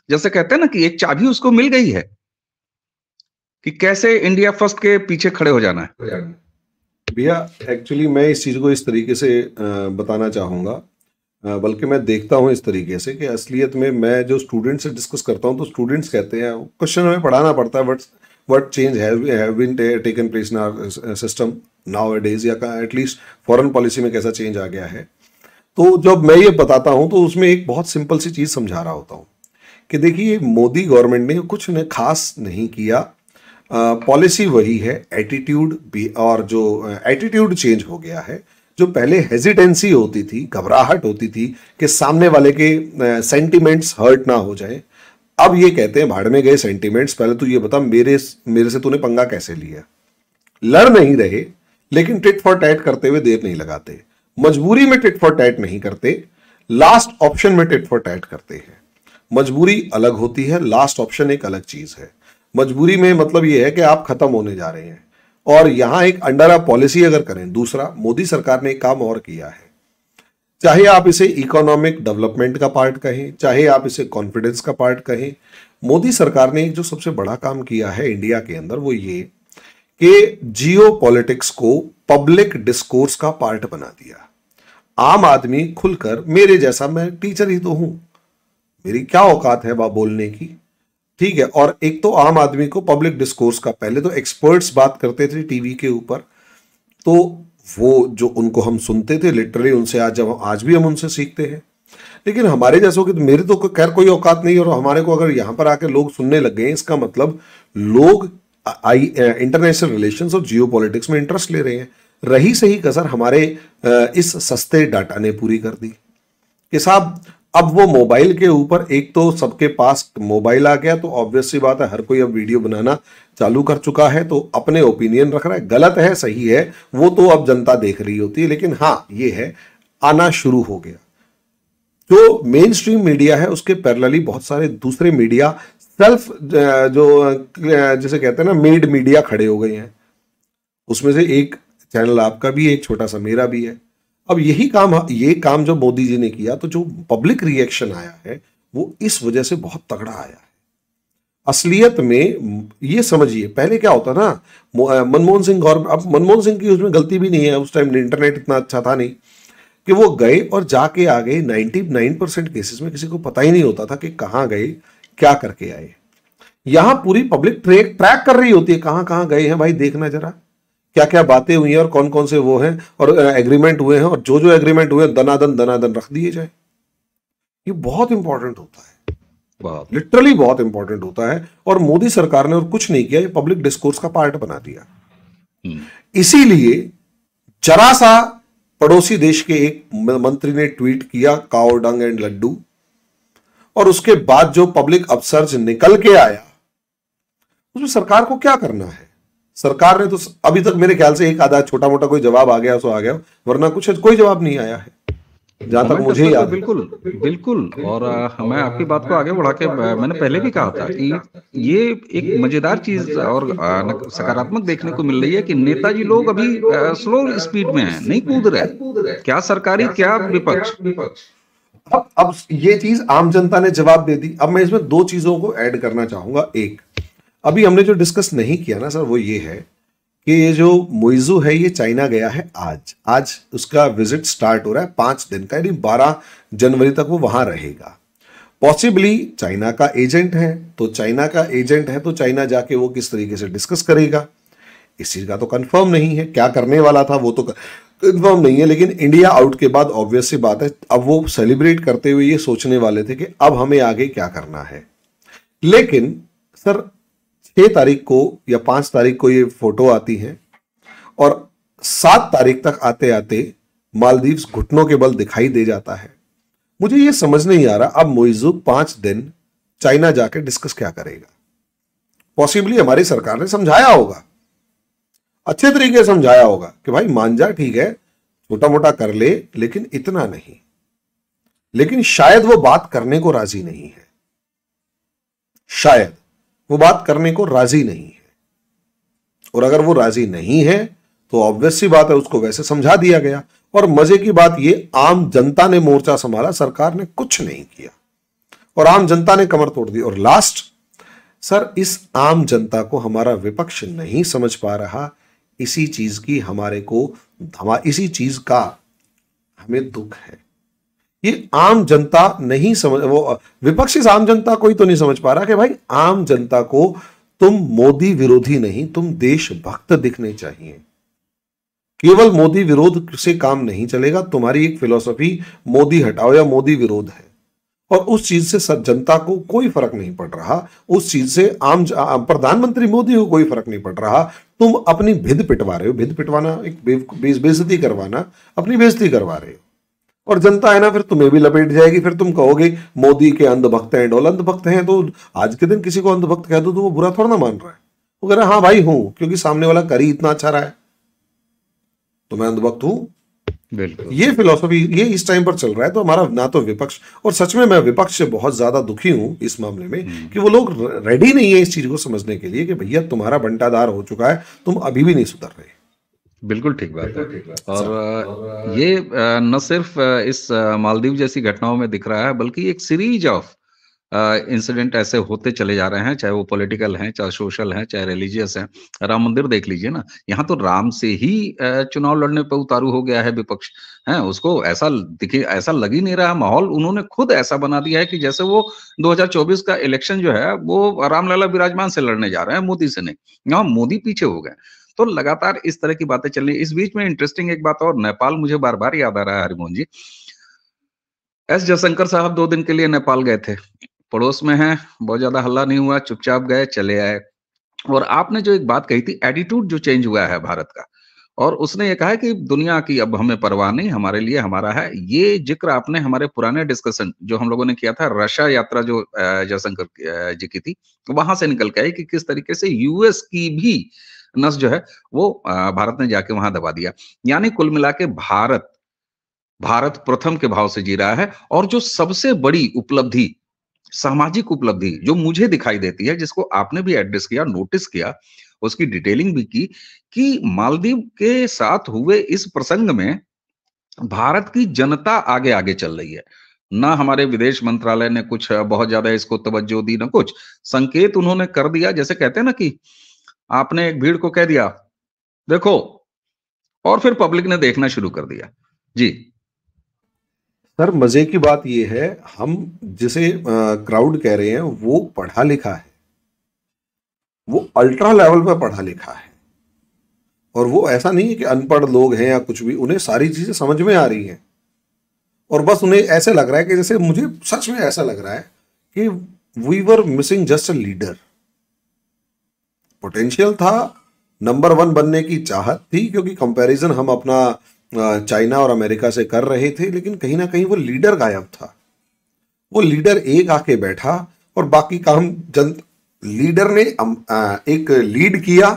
जैसे कहते हैं ना कि एक चाबी उसको मिल गई है कि कैसे इंडिया फर्स्ट के पीछे खड़े हो जाना है? भैया एक्चुअली मैं इस चीज़ को इस तरीके से बताना चाहूँगा, बल्कि मैं देखता हूँ इस तरीके से कि असलियत में मैं जो स्टूडेंट्स से डिस्कस करता हूँ तो स्टूडेंट्स कहते हैं, क्वेश्चन हमें पढ़ाना पड़ता है, what change have been taken place in our system nowadays, या एटलीस्ट फॉरेन पॉलिसी में कैसा चेंज आ गया है। तो जब मैं ये बताता हूँ तो उसमें एक बहुत सिंपल सी चीज़ समझा रहा होता हूँ कि देखिए मोदी गवर्नमेंट ने कुछ ने खास नहीं किया, पॉलिसी वही है, एटीट्यूड भी, और जो एटीट्यूड चेंज हो गया है। जो पहले हेजिटेंसी होती थी, घबराहट होती थी कि सामने वाले के सेंटिमेंट्स हर्ट ना हो जाए, अब ये कहते हैं भाड़ में गए सेंटिमेंट्स, पहले तू ये बता मेरे से तूने पंगा कैसे लिया। लड़ नहीं रहे, लेकिन टिट फॉर टैट करते हुए देर नहीं लगाते, मजबूरी में टिट फॉर टैट नहीं करते, लास्ट ऑप्शन में टिट फॉर टैट करते हैं। मजबूरी अलग होती है, लास्ट ऑप्शन एक अलग चीज है। मजबूरी में मतलब यह है कि आप खत्म होने जा रहे हैं, और यहां एक अंडर अ पॉलिसी अगर करें। दूसरा, मोदी सरकार ने एक काम और किया है, चाहे आप इसे इकोनॉमिक डेवलपमेंट का पार्ट कहें, चाहे आप इसे कॉन्फिडेंस का पार्ट कहें, मोदी सरकार ने एक जो सबसे बड़ा काम किया है इंडिया के अंदर वो ये कि जियो पॉलिटिक्स को पब्लिक डिस्कोर्स का पार्ट बना दिया। आम आदमी खुलकर, मेरे जैसा, मैं टीचर ही तो हूं, मेरी क्या औकात है वह बोलने की, ठीक है। और एक तो आम आदमी को पब्लिक डिस्कोर्स का, पहले तो एक्सपर्ट्स बात करते थे टीवी के ऊपर, तो वो जो उनको हम सुनते थे लिटरली, उनसे आज भी हम उनसे सीखते हैं। लेकिन हमारे जैसों की, तो मेरी तो खैर कोई औकात नहीं, और हमारे को अगर यहां पर आके लोग सुनने लग गए, इसका मतलब लोग इंटरनेशनल रिलेशंस और जियो पॉलिटिक्स में इंटरेस्ट ले रहे हैं। रही सही कसर हमारे इस सस्ते डाटा ने पूरी कर दी कि साहब अब वो मोबाइल के ऊपर, एक तो सबके पास मोबाइल आ गया, तो ऑब्वियस सी बात है हर कोई अब वीडियो बनाना चालू कर चुका है, तो अपने ओपिनियन रख रहा है। गलत है सही है वो तो अब जनता देख रही होती है, लेकिन हाँ ये है, आना शुरू हो गया। जो मेन स्ट्रीम मीडिया है उसके पैरेलली बहुत सारे दूसरे मीडिया सेल्फ, जो जैसे कहते हैं ना, मेड मीडिया खड़े हो गए हैं। उसमें से एक चैनल आपका भी है, एक छोटा सा मेरा भी है। अब ये काम जो मोदी जी ने किया, तो जो पब्लिक रिएक्शन आया है वो इस वजह से बहुत तगड़ा आया है। असलियत में ये समझिए, पहले क्या होता ना, मनमोहन सिंह, और अब मनमोहन सिंह की उसमें गलती भी नहीं है, उस टाइम इंटरनेट इतना अच्छा था नहीं, कि वो गए और जाके आ गए। 99% केसेस में किसी को पता ही नहीं होता था कि कहां गए, क्या करके आए। यहां पूरी पब्लिक ट्रैक कर रही होती है, कहां कहां गए हैं भाई, देखना जरा क्या क्या बातें हुई हैं और कौन कौन से वो हैं और एग्रीमेंट हुए हैं, और जो जो एग्रीमेंट हुए दनादन रख दिए जाए। ये बहुत इंपॉर्टेंट होता है, बहुत लिटरली बहुत इंपॉर्टेंट होता है। और मोदी सरकार ने और कुछ नहीं किया, ये पब्लिक डिस्कोर्स का पार्ट बना दिया। इसीलिए जरा सा पड़ोसी देश के एक मंत्री ने ट्वीट किया, काओ डंग एंड लड्डू, और उसके बाद जो पब्लिक अपसर्ज निकल के आया, उसमें सरकार को क्या करना है। सरकार ने तो अभी तक मेरे ख्याल से एक आधा छोटा मोटा कोई जवाब आ गया, सो आ गया, वरना कुछ कोई जवाब नहीं आया है जहां तक मुझे याद है। बिल्कुल बिल्कुल। और मैं आपकी बात को आगे बढ़ा के, मैंने पहले भी कहा था कि ये एक मजेदार चीज और सकारात्मक देखने को मिल रही है कि नेताजी लोग अभी स्लो स्पीड में हैं, नहीं कूद रहे, क्या सरकारी क्या विपक्ष। अब ये चीज आम जनता ने जवाब दे दी। अब मैं इसमें दो चीजों को ऐड करना चाहूंगा। एक, अभी हमने जो डिस्कस नहीं किया ना सर, वो ये है कि ये जो मुइजू है ये चाइना गया है आज उसका विजिट स्टार्ट हो रहा है 5 दिन का, यानी 12 जनवरी तक वो वहां रहेगा। पॉसिबली चाइना का एजेंट है, तो चाइना जाके वो किस तरीके से डिस्कस करेगा, इस चीज का तो कंफर्म नहीं है। क्या करने वाला था वो तो कंफर्म नहीं है, लेकिन इंडिया आउट के बाद ऑब्वियस सी बात है, अब वो सेलिब्रेट करते हुए ये सोचने वाले थे कि अब हमें आगे क्या करना है। लेकिन सर 6 तारीख को या 5 तारीख को ये फोटो आती है, और 7 तारीख तक आते आते मालदीव्स घुटनों के बल दिखाई दे जाता है। मुझे ये समझ नहीं आ रहा अब मुइज़ू 5 दिन चाइना जाके डिस्कस क्या करेगा। पॉसिबली हमारी सरकार ने समझाया होगा, अच्छे तरीके से समझाया होगा कि भाई मान जा, ठीक है छोटा मोटा कर ले, लेकिन इतना नहीं। लेकिन शायद वो बात करने को राजी नहीं है, शायद वो बात करने को राजी नहीं है। और अगर वो राजी नहीं है तो ऑब्वियस सी बात है उसको वैसे समझा दिया गया। और मजे की बात ये, आम जनता ने मोर्चा संभाला, सरकार ने कुछ नहीं किया और आम जनता ने कमर तोड़ दी। और लास्ट सर, इस आम जनता को हमारा विपक्ष नहीं समझ पा रहा, इसी चीज की इसी चीज का हमें दुख है। ये आम जनता नहीं समझ, वो विपक्ष इस आम जनता को ही तो नहीं समझ पा रहा कि भाई आम जनता को तुम मोदी विरोधी नहीं, तुम देशभक्त दिखने चाहिए। केवल मोदी विरोध से काम नहीं चलेगा, तुम्हारी एक फिलॉसफी मोदी हटाओ या मोदी विरोध है, और उस चीज से जनता को कोई फर्क नहीं पड़ रहा। उस चीज से आम प्रधानमंत्री मोदी को कोई फर्क नहीं पड़ रहा। तुम अपनी भिद पिटवा रहे हो, भिद पिटवाना एक बेइज्जती करवाना, अपनी बेइज्जती करवा रहे हो, और जनता है ना फिर तुम्हें भी लपेट जाएगी। फिर तुम कहोगे मोदी के अंधभक्त हैं, डोल अंधभक्त हैं। तो आज के दिन किसी को अंधभक्त कह दो तो वो बुरा थोड़ा ना मान रहा है, वो कह रहा है हाँ भाई हूं, क्योंकि सामने वाला कर ही इतना अच्छा रहा है तो मैं अंधभक्त हूं। बिल्कुल। ये फिलॉसफी ये इस टाइम पर चल रहा है। तो हमारा ना तो विपक्ष, और सच में मैं विपक्ष से बहुत ज्यादा दुखी हूं इस मामले में कि वो लोग रेडी नहीं है इस चीज को समझने के लिए कि भैया तुम्हारा बंटाधार हो चुका है, तुम अभी भी नहीं सुधर रहे। बिल्कुल ठीक बात है। और सर, ये न सिर्फ इस मालदीव जैसी घटनाओं में दिख रहा है, बल्कि एक सीरीज ऑफ इंसिडेंट ऐसे होते चले जा रहे हैं, चाहे वो पॉलिटिकल हैं, चाहे सोशल हैं, चाहे रिलीजियस हैं। राम मंदिर देख लीजिए ना, यहाँ तो राम से ही चुनाव लड़ने पे उतारू हो गया है विपक्ष, हैं? उसको ऐसा देखिए, ऐसा लग ही नहीं रहा माहौल, उन्होंने खुद ऐसा बना दिया है कि जैसे वो 2024 का इलेक्शन जो है, वो रामलला विराजमान से लड़ने जा रहे हैं, मोदी से नहीं। यहाँ मोदी पीछे हो गए। तो लगातार इस तरह की बातें चल रही है। इस बीच में इंटरेस्टिंग एक बात और, नेपाल मुझे बार-बार याद आ रहा है हरिमोहन जी। एस जयशंकर साहब 2 दिन के लिए नेपाल गए थे। पड़ोस में हैं, बहुत ज़्यादा हल्ला नहीं हुआ, चुपचाप गए, चले आए। और आपने जो एक बात कही थी, एटीट्यूड जो चेंज हुआ है भारत का, और उसने ये कहा है कि दुनिया की अब हमें परवाह नहीं, हमारे लिए हमारा है। ये ज़िक्र आपने हमारे पुराने डिस्कशन जो हम लोगों ने किया था, रशिया यात्रा जो जयशंकर जी की थी, वहाँ से निकल के आई कि किस तरीके से यूएस की भी नस जो है वो भारत ने जाके वहाँ दबा दिया। यानी कुल मिला के भारत, भारत प्रथम के भाव से जी रहा है। और जो सबसे बड़ी उपलब्धि, सामाजिक उपलब्धि जो मुझे दिखाई देती है, जिसको आपने भी एड्रेस किया, नोटिस किया, उसकी डिटेलिंग भी की, कि मालदीव के साथ हुए इस प्रसंग में भारत की जनता आगे-आगे चल रही है। ना हमारे विदेश मंत्रालय ने कुछ बहुत ज़्यादा इसको तवज्जो दी, ना कुछ। संकेत उन्होंने कर दिया, जैसे कहते हैं ना कि आपने एक भीड़ को कह दिया, देखो, और फिर पब्लिक ने देखना शुरू कर दिया। जी। सर मजे की बात ये है, हम जिसे क्राउड कह रहे हैं वो पढ़ा लिखा है, वो अल्ट्रा लेवल पे पढ़ा लिखा है। और वो ऐसा नहीं है कि अनपढ़ लोग हैं या कुछ भी, उन्हें सारी चीजें समझ में आ रही हैं। और बस उन्हें ऐसे लग रहा है कि जैसे, मुझे सच में ऐसा लग रहा है कि we were missing just a leader. Potential था, नंबर वन बनने की चाहत थी, क्योंकि कंपैरिजन हम अपना चाइना और अमेरिका से कर रहे थे, लेकिन कहीं ना कहीं वो लीडर गायब था। वो लीडर एक आके बैठा और बाकी काम जन, लीडर ने एक लीड किया,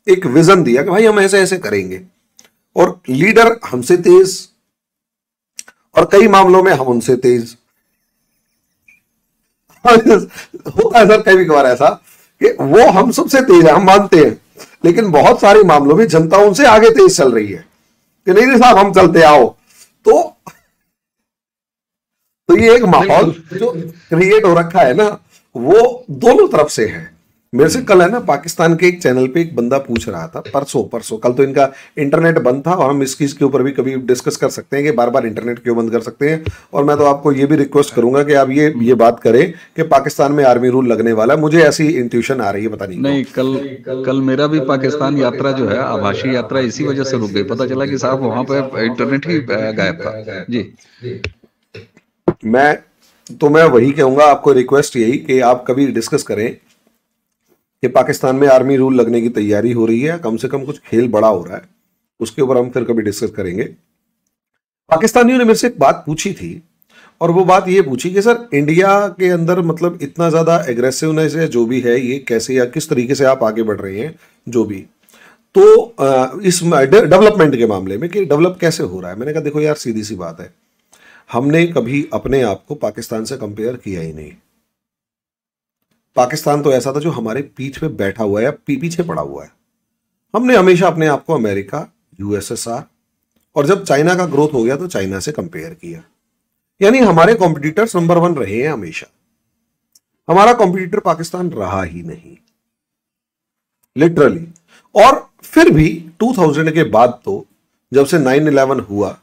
एक विजन दिया कि भाई हम ऐसे ऐसे करेंगे, और लीडर हमसे तेज और कई मामलों में हम उनसे तेज। होता है सर कई बार ऐसा कि वो हम सबसे तेज है, हम मानते हैं, लेकिन बहुत सारे मामलों में जनता उनसे आगे तेज चल रही है कि नहीं नहीं साहब हम चलते आओ। तो तो ये एक माहौल जो क्रिएट हो रखा है ना, वो दोनों तरफ से है। मेरे से कल है ना, पाकिस्तान के एक चैनल पे एक बंदा पूछ रहा था, परसों परसों, कल तो इनका इंटरनेट बंद था, और हम इस चीज के ऊपर भी कभी डिस्कस कर सकते हैं कि बार बार इंटरनेट क्यों बंद कर सकते हैं। और मैं तो आपको ये भी रिक्वेस्ट करूंगा कि आप ये बात करें कि पाकिस्तान में आर्मी रूल लगने वाला है। मुझे ऐसी इंट्यूशन आ रही है, पता नहीं क्यों। नहीं, कल मेरा भी पाकिस्तान यात्रा जो है, आभासी यात्रा इसी वजह से रुक गई। पता चला कि साहब वहां पे इंटरनेट ही गायब था। जी। मैं वही कहूंगा, आपको रिक्वेस्ट यही कि आप कभी डिस्कस करें कि पाकिस्तान में आर्मी रूल लगने की तैयारी हो रही है, कम से कम कुछ खेल बड़ा हो रहा है, उसके ऊपर हम फिर कभी डिस्कस करेंगे। पाकिस्तानियों ने मेरे से एक बात पूछी थी, और वो बात ये पूछी कि सर इंडिया के अंदर मतलब इतना ज्यादा एग्रेसिवनेस है जो भी है, ये कैसे या किस तरीके से आप आगे बढ़ रहे हैं जो भी, तो इस डेवलपमेंट के मामले में कि डेवलप कैसे हो रहा है। मैंने कहा देखो यार, सीधी सी बात है, हमने कभी अपने आप को पाकिस्तान से कंपेयर किया ही नहीं। पाकिस्तान तो ऐसा था जो हमारे पीठ पे बैठा हुआ है या पीछे पड़ा हुआ है। हमने हमेशा अपने आप को अमेरिका, यूएसएसआर, और जब चाइना का ग्रोथ हो गया तो चाइना से कंपेयर किया। यानी हमारे कॉम्पिटिटर्स नंबर वन रहे हैं हमेशा, हमारा कॉम्पिटिटर पाकिस्तान रहा ही नहीं, लिटरली। और फिर भी 2000 के बाद, तो जब से 9/11 हुआ,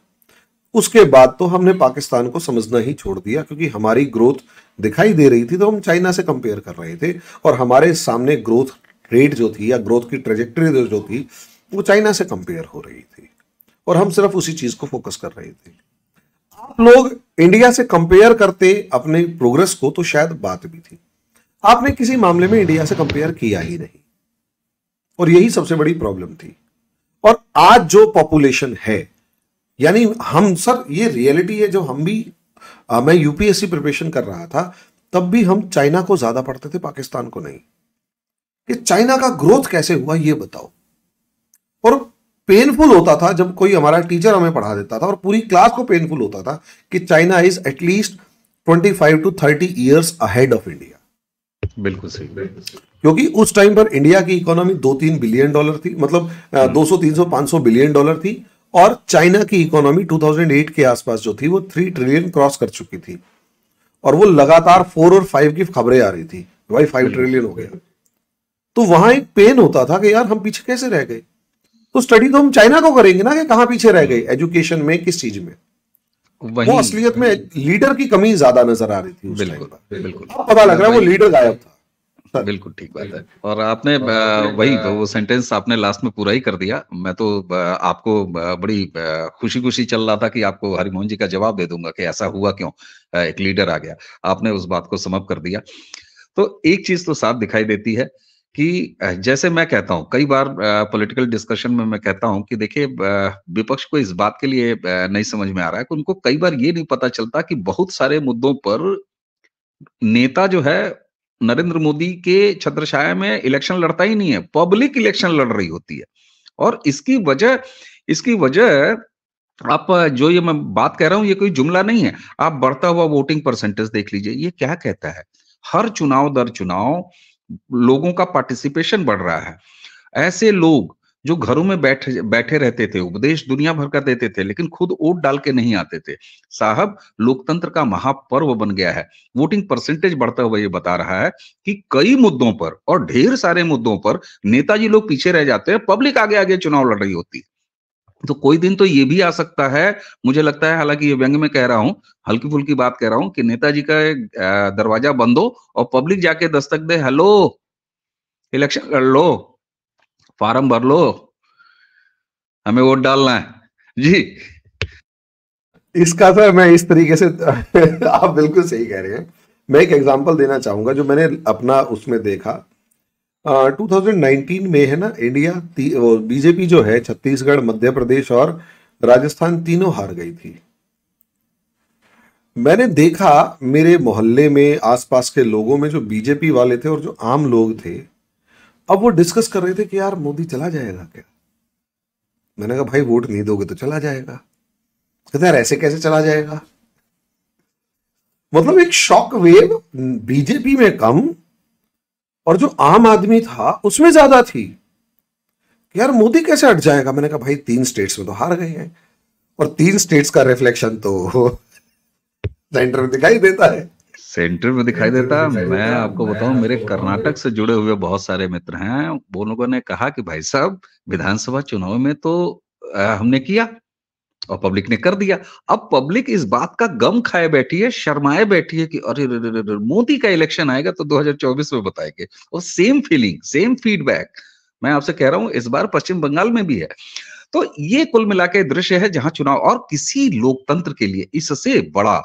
उसके बाद तो हमने पाकिस्तान को समझना ही छोड़ दिया, क्योंकि हमारी ग्रोथ दिखाई दे रही थी तो हम चाइना से कंपेयर कर रहे थे, और हमारे सामने ग्रोथ रेट जो थी या ग्रोथ की ट्रेजेक्टरी जो थी वो चाइना से कंपेयर हो रही थी, और हम सिर्फ उसी चीज को फोकस कर रहे थे। आप लोग इंडिया से कंपेयर करते अपने प्रोग्रेस को तो शायद बात भी थी, आपने किसी मामले में इंडिया से कंपेयर किया ही नहीं, और यही सबसे बड़ी प्रॉब्लम थी। और आज जो पॉपुलेशन है, यानी हम सर, ये रियलिटी है, जो हम भी, मैं यूपीएससी प्रिपरेशन कर रहा था तब भी हम चाइना को ज्यादा पढ़ते थे, पाकिस्तान को नहीं। कि चाइना का ग्रोथ कैसे हुआ ये बताओ। और पेनफुल होता था जब कोई हमारा टीचर हमें पढ़ा देता था, और पूरी क्लास को पेनफुल होता था कि China is at least 25 to 30 years ahead of India. बिल्कुल सही, बिल्कुल सही। क्योंकि उस टाइम पर इंडिया की इकोनॉमी $2-3 बिलियन थी, मतलब 200-300-500 बिलियन डॉलर थी, और चाइना की इकोनॉमी 2008 के आसपास जो थी वो 3 ट्रिलियन क्रॉस कर चुकी थी, और वो लगातार 4 और 5 की खबरें आ रही थी, भाई 5 ट्रिलियन हो गया। तो वहां एक पेन होता था कि यार हम पीछे कैसे रह गए। तो स्टडी तो हम चाइना को करेंगे ना कि कहां पीछे रह गए, एजुकेशन में, किस चीज में। वो असलियत में लीडर की कमी ज्यादा नजर आ रही थी उस टाइम पर। बिल्कुल अब पता लग रहा है वो लीडर गायब था। बिल्कुल ठीक बात है। और आपने वही वो सेंटेंस आपने लास्ट में पूरा ही कर दिया। मैं तो आपको बड़ी खुशी खुशी चल रहा था कि आपको हरिमोहन जी का जवाब दे दूंगा कि ऐसा हुआ क्यों, एक लीडर आ गया। आपने उस बात को समअप कर दिया। तो एक चीज तो साफ दिखाई देती है कि जैसे मैं कहता हूं कई बार पॉलिटिकल डिस्कशन में मैं कहता हूं कि देखिए विपक्ष को इस बात के लिए नहीं समझ में आ रहा है कि उनको कई बार ये नहीं पता चलता कि बहुत सारे मुद्दों पर नेता जो है नरेंद्र मोदी के छत्रछाया में इलेक्शन लड़ता ही नहीं है, पब्लिक इलेक्शन लड़ रही होती है। और इसकी वजह आप जो ये मैं बात कह रहा हूं ये कोई जुमला नहीं है। आप बढ़ता हुआ वोटिंग परसेंटेज देख लीजिए, ये क्या कहता है। हर चुनाव दर चुनाव लोगों का पार्टिसिपेशन बढ़ रहा है। ऐसे लोग जो घरों में बैठे बैठे रहते थे, उपदेश दुनिया भर का देते थे, लेकिन खुद वोट डाल के नहीं आते थे। साहब, लोकतंत्र का महापर्व बन गया है। वोटिंग परसेंटेज बढ़ता हुआ ये बता रहा है कि कई मुद्दों पर और ढेर सारे मुद्दों पर नेताजी लोग पीछे रह जाते हैं, पब्लिक आगे आगे चुनाव लड़ रही होती है। तो कोई दिन तो ये भी आ सकता है, मुझे लगता है, हालांकि ये व्यंग में कह रहा हूं, हल्की फुल्की बात कह रहा हूं, कि नेताजी का दरवाजा बंद हो और पब्लिक जाके दस्तक दे, हेलो इलेक्शन लड़ लो, फार्म भर लो, हमें वोट डालना है जी। इसका सर मैं इस तरीके से आप बिल्कुल सही कह रहे हैं। मैं एक एग्जांपल देना चाहूंगा जो मैंने अपना उसमें देखा। 2019 में है ना, इंडिया बीजेपी जो है छत्तीसगढ़, मध्य प्रदेश और राजस्थान तीनों हार गई थी। मैंने देखा मेरे मोहल्ले में, आसपास के लोगों में जो बीजेपी वाले थे और जो आम लोग थे, अब वो डिस्कस कर रहे थे कि यार मोदी चला जाएगा क्या। मैंने कहा भाई वोट नहीं दोगे तो चला जाएगा। कहते यार ऐसे कैसे चला जाएगा। मतलब एक शॉक वेव बीजेपी में कम और जो आम आदमी था उसमें ज्यादा थी कि यार मोदी कैसे हट जाएगा। मैंने कहा भाई 3 स्टेट्स में तो हार गए हैं, और 3 स्टेट्स का रिफ्लेक्शन तो सेंटर में दिखाई देता है। सेंटर में दिखाई देता है। मैं आपको बताऊं, मेरे कर्नाटक से जुड़े हुए बहुत सारे मित्र हैं, वो लोगों ने कहा कि भाई साहब विधानसभा चुनाव में तो हमने किया और पब्लिक ने कर दिया। अब पब्लिक इस बात का गम खाए बैठी है, शर्माए बैठी है कि अरे रे रे रे रे, मोदी का इलेक्शन आएगा तो 2024 में बताएंगे। और सेम फीलिंग, सेम फीडबैक मैं आपसे कह रहा हूं इस बार पश्चिम बंगाल में भी है। तो ये कुल मिला के दृश्य है जहां चुनाव, और किसी लोकतंत्र के लिए इससे बड़ा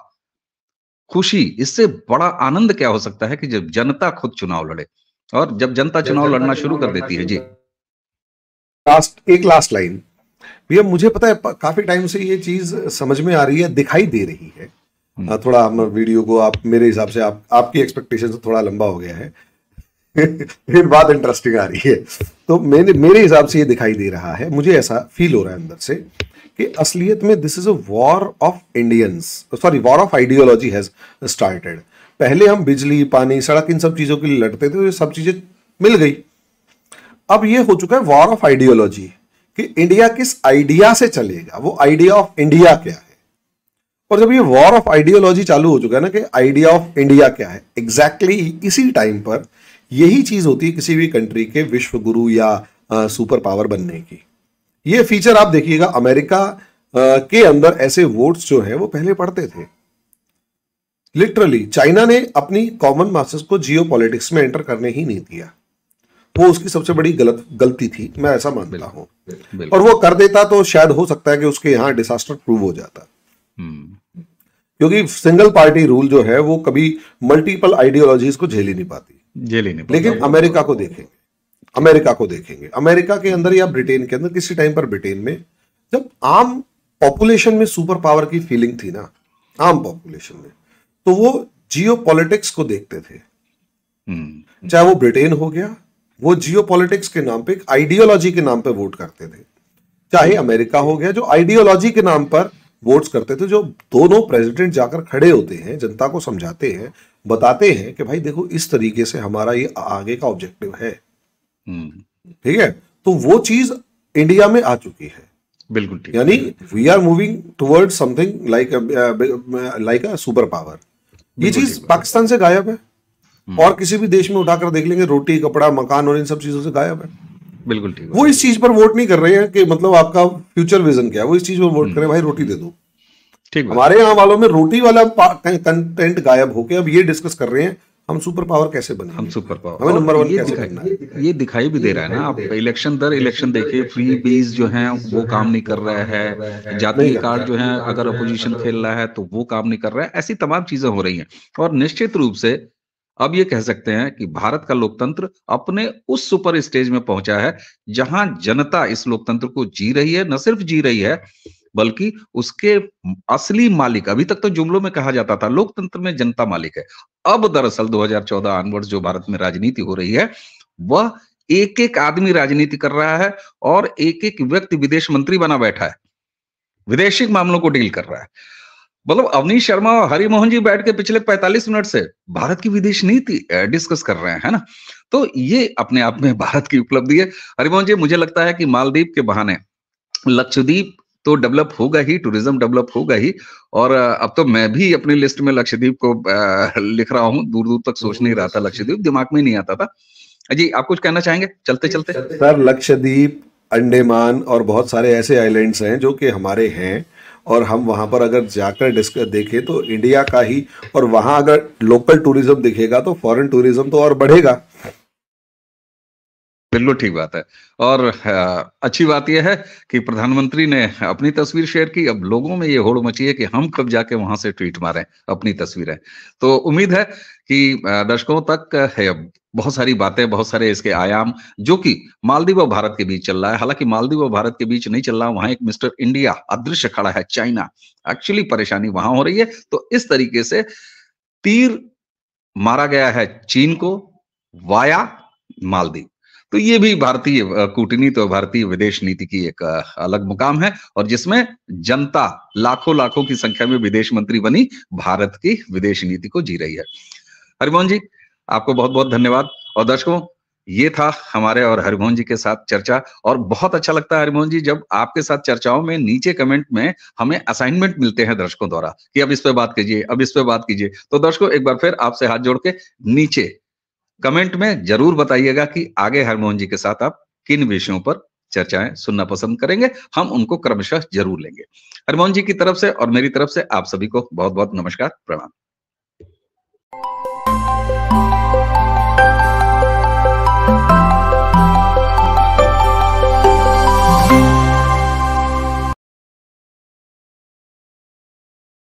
खुशी, इससे बड़ा आनंद क्या हो सकता है कि जब जनता खुद चुनाव लड़े, और जब जनता चुनाव लड़ना शुरू कर देती है जी। लास्ट लाइन भैया, मुझे पता है काफी टाइम से ये चीज समझ में आ रही है, दिखाई दे रही है। थोड़ा हम वीडियो को आप मेरे हिसाब से आपकी एक्सपेक्टेशन से थोड़ा लंबा हो गया है फिर बात इंटरेस्टिंग आ रही है। तो मेरे हिसाब से ये दिखाई दे रहा है, मुझे ऐसा फील हो रहा है अंदर से कि असलियत में this is a war of Indians, sorry war of ideology has started. पहले हम बिजली, पानी, सड़क, इन सब चीजों के लिए लड़ते थे, तो ये सब चीजें मिल गई। अब ये हो चुका है वॉर ऑफ आइडियोलॉजी कि इंडिया किस आइडिया से चलेगा, वो आइडिया ऑफ इंडिया क्या है। और जब ये वॉर ऑफ आइडियोलॉजी चालू हो चुका है ना कि आइडिया ऑफ इंडिया क्या है, एग्जैक्टली इसी टाइम पर यही चीज होती है किसी भी कंट्री के विश्व गुरु या सुपर पावर बनने की। ये फीचर आप देखिएगा, अमेरिका के अंदर ऐसे वोट्स जो है वो पहले पड़ते थे। लिटरली चाइना ने अपनी कॉमन मासेस को जियो पॉलिटिक्स में एंटर करने ही नहीं दिया। वो उसकी सबसे बड़ी गलती थी, मैं ऐसा मानता हूं। और वो कर देता तो शायद हो सकता है कि उसके यहां डिसास्टर प्रूव हो जाता, क्योंकि सिंगल पार्टी रूल जो है वो कभी मल्टीपल आइडियोलॉजीज को झेल ही नहीं पाती। लेकिन अमेरिका को देखेंगे, अमेरिका के अंदर या ब्रिटेन के अंदर, किसी टाइम पर ब्रिटेन में जब आम पॉपुलेशन में सुपर पावर की फीलिंग थी ना, आम पॉपुलेशन में, तो वो जियो पॉलिटिक्स को देखते थे। चाहे वो ब्रिटेन हो गया, वो जियो पॉलिटिक्स के नाम पे, एक आइडियोलॉजी के नाम पे वोट करते थे। चाहे अमेरिका हो गया, जो आइडियोलॉजी के नाम पर वोट्स करते थे, जो दोनों प्रेसिडेंट जाकर खड़े होते हैं, जनता को समझाते हैं, बताते हैं कि भाई देखो इस तरीके से हमारा ये आगे का ऑब्जेक्टिव है, ठीक है, तो वो चीज इंडिया में आ चुकी है। बिल्कुल ठीक, यानी we are moving toward something like a super power. ये चीज पाकिस्तान से गायब है, और किसी भी देश में उठाकर देख लेंगे, रोटी कपड़ा मकान और इन सब चीजों से गायब है। बिल्कुल ठीक। वो इस चीज पर वोट नहीं कर रहे हैं कि मतलब आपका फ्यूचर विजन क्या है, वो इस चीज पर वोट करें भाई रोटी दे दो। ठीक, हमारे यहाँ वालों में रोटी वाला कंटेंट गायब होके अब ये डिस्कस कर रहे हैं हम सुपर पावर कैसे बने, हम सुपर पावर, हमें नंबर 1 कैसे बनना है। ये दिखाई भी दे रहा है ना, आप इलेक्शन दर इलेक्शन देखिए, फ्री बीज जो हैं वो काम नहीं कर रहा है, जातीय कार्ड जो है अगर अपोजिशन खेल रहा है तो वो काम नहीं कर रहा है, ऐसी तमाम चीजें हो रही हैं। और निश्चित रूप से अब ये कह सकते हैं कि भारत का लोकतंत्र अपने उस सुपर स्टेज में पहुंचा है जहां जनता इस लोकतंत्र को जी रही है, न सिर्फ जी रही है बल्कि उसके असली मालिक, अभी तक तो जुमलों में कहा जाता था लोकतंत्र में जनता मालिक है, अब दरअसल 2014 ऑनवर्ड्स जो भारत में राजनीति हो रही है वह एक एक आदमी राजनीति कर रहा है और एक एक व्यक्ति विदेश मंत्री बना बैठा है, विदेशी मामलों को डील कर रहा है। मतलब अवनीश शर्मा और हरिमोहन जी बैठ के पिछले 45 मिनट से भारत की विदेश नीति डिस्कस कर रहे हैं, है ना। तो ये अपने आप में भारत की उपलब्धि है। हरिमोहन जी, मुझे लगता है कि मालदीव के बहाने लक्षद्वीप तो डेवलप होगा ही, टूरिज्म डेवलप होगा ही, और अब तो मैं भी अपनी लिस्ट में लक्षद्वीप को लिख रहा हूं, दूर दूर तक सोच नहीं रहा था, लक्षद्वीप दिमाग में नहीं आता था। जी, आप कुछ कहना चाहेंगे चलते चलते? सर, लक्षद्वीप, अंडमान और बहुत सारे ऐसे आइलैंड्स हैं जो कि हमारे हैं, और हम वहां पर अगर जाकर देखें तो इंडिया का ही, और वहां अगर लोकल टूरिज्म दिखेगा तो फॉरेन टूरिज्म तो और बढ़ेगा। बिल्कुल ठीक बात है। और अच्छी बात यह है कि प्रधानमंत्री ने अपनी तस्वीर शेयर की, अब लोगों में ये होड़ मची है कि हम कब जाके वहां से ट्वीट मारें अपनी तस्वीरें। तो उम्मीद है कि दर्शकों तक है बहुत सारी बातें, बहुत सारे इसके आयाम जो कि मालदीव और भारत के बीच चल रहा है। हालांकि मालदीव और भारत के बीच नहीं चल रहा, वहां एक मिस्टर इंडिया अदृश्य खड़ा है, चाइना। एक्चुअली परेशानी वहां हो रही है। तो इस तरीके से तीर मारा गया है चीन को वाया मालदीव। तो ये भी भारतीय कूटनीति और भारतीय विदेश नीति की एक अलग मुकाम है, और जिसमें जनता लाखों लाखों की संख्या में विदेश मंत्री बनी भारत की विदेश नीति को जी रही है। हरिमोहन जी, आपको बहुत बहुत धन्यवाद। और दर्शकों, ये था हमारे और हरिमोहन जी के साथ चर्चा, और बहुत अच्छा लगता है हरिमोहन जी जब आपके साथ चर्चाओं में नीचे कमेंट में हमें असाइनमेंट मिलते हैं दर्शकों द्वारा कि अब इस पे बात कीजिए, अब इस पे बात कीजिए। तो दर्शकों, एक बार फिर आपसे हाथ जोड़ के नीचे कमेंट में जरूर बताइएगा कि आगे हरमोहन जी के साथ आप किन विषयों पर चर्चाएं सुनना पसंद करेंगे, हम उनको क्रमशः जरूर लेंगे। हरमोहन जी की तरफ से और मेरी तरफ से आप सभी को बहुत बहुत नमस्कार, प्रणाम।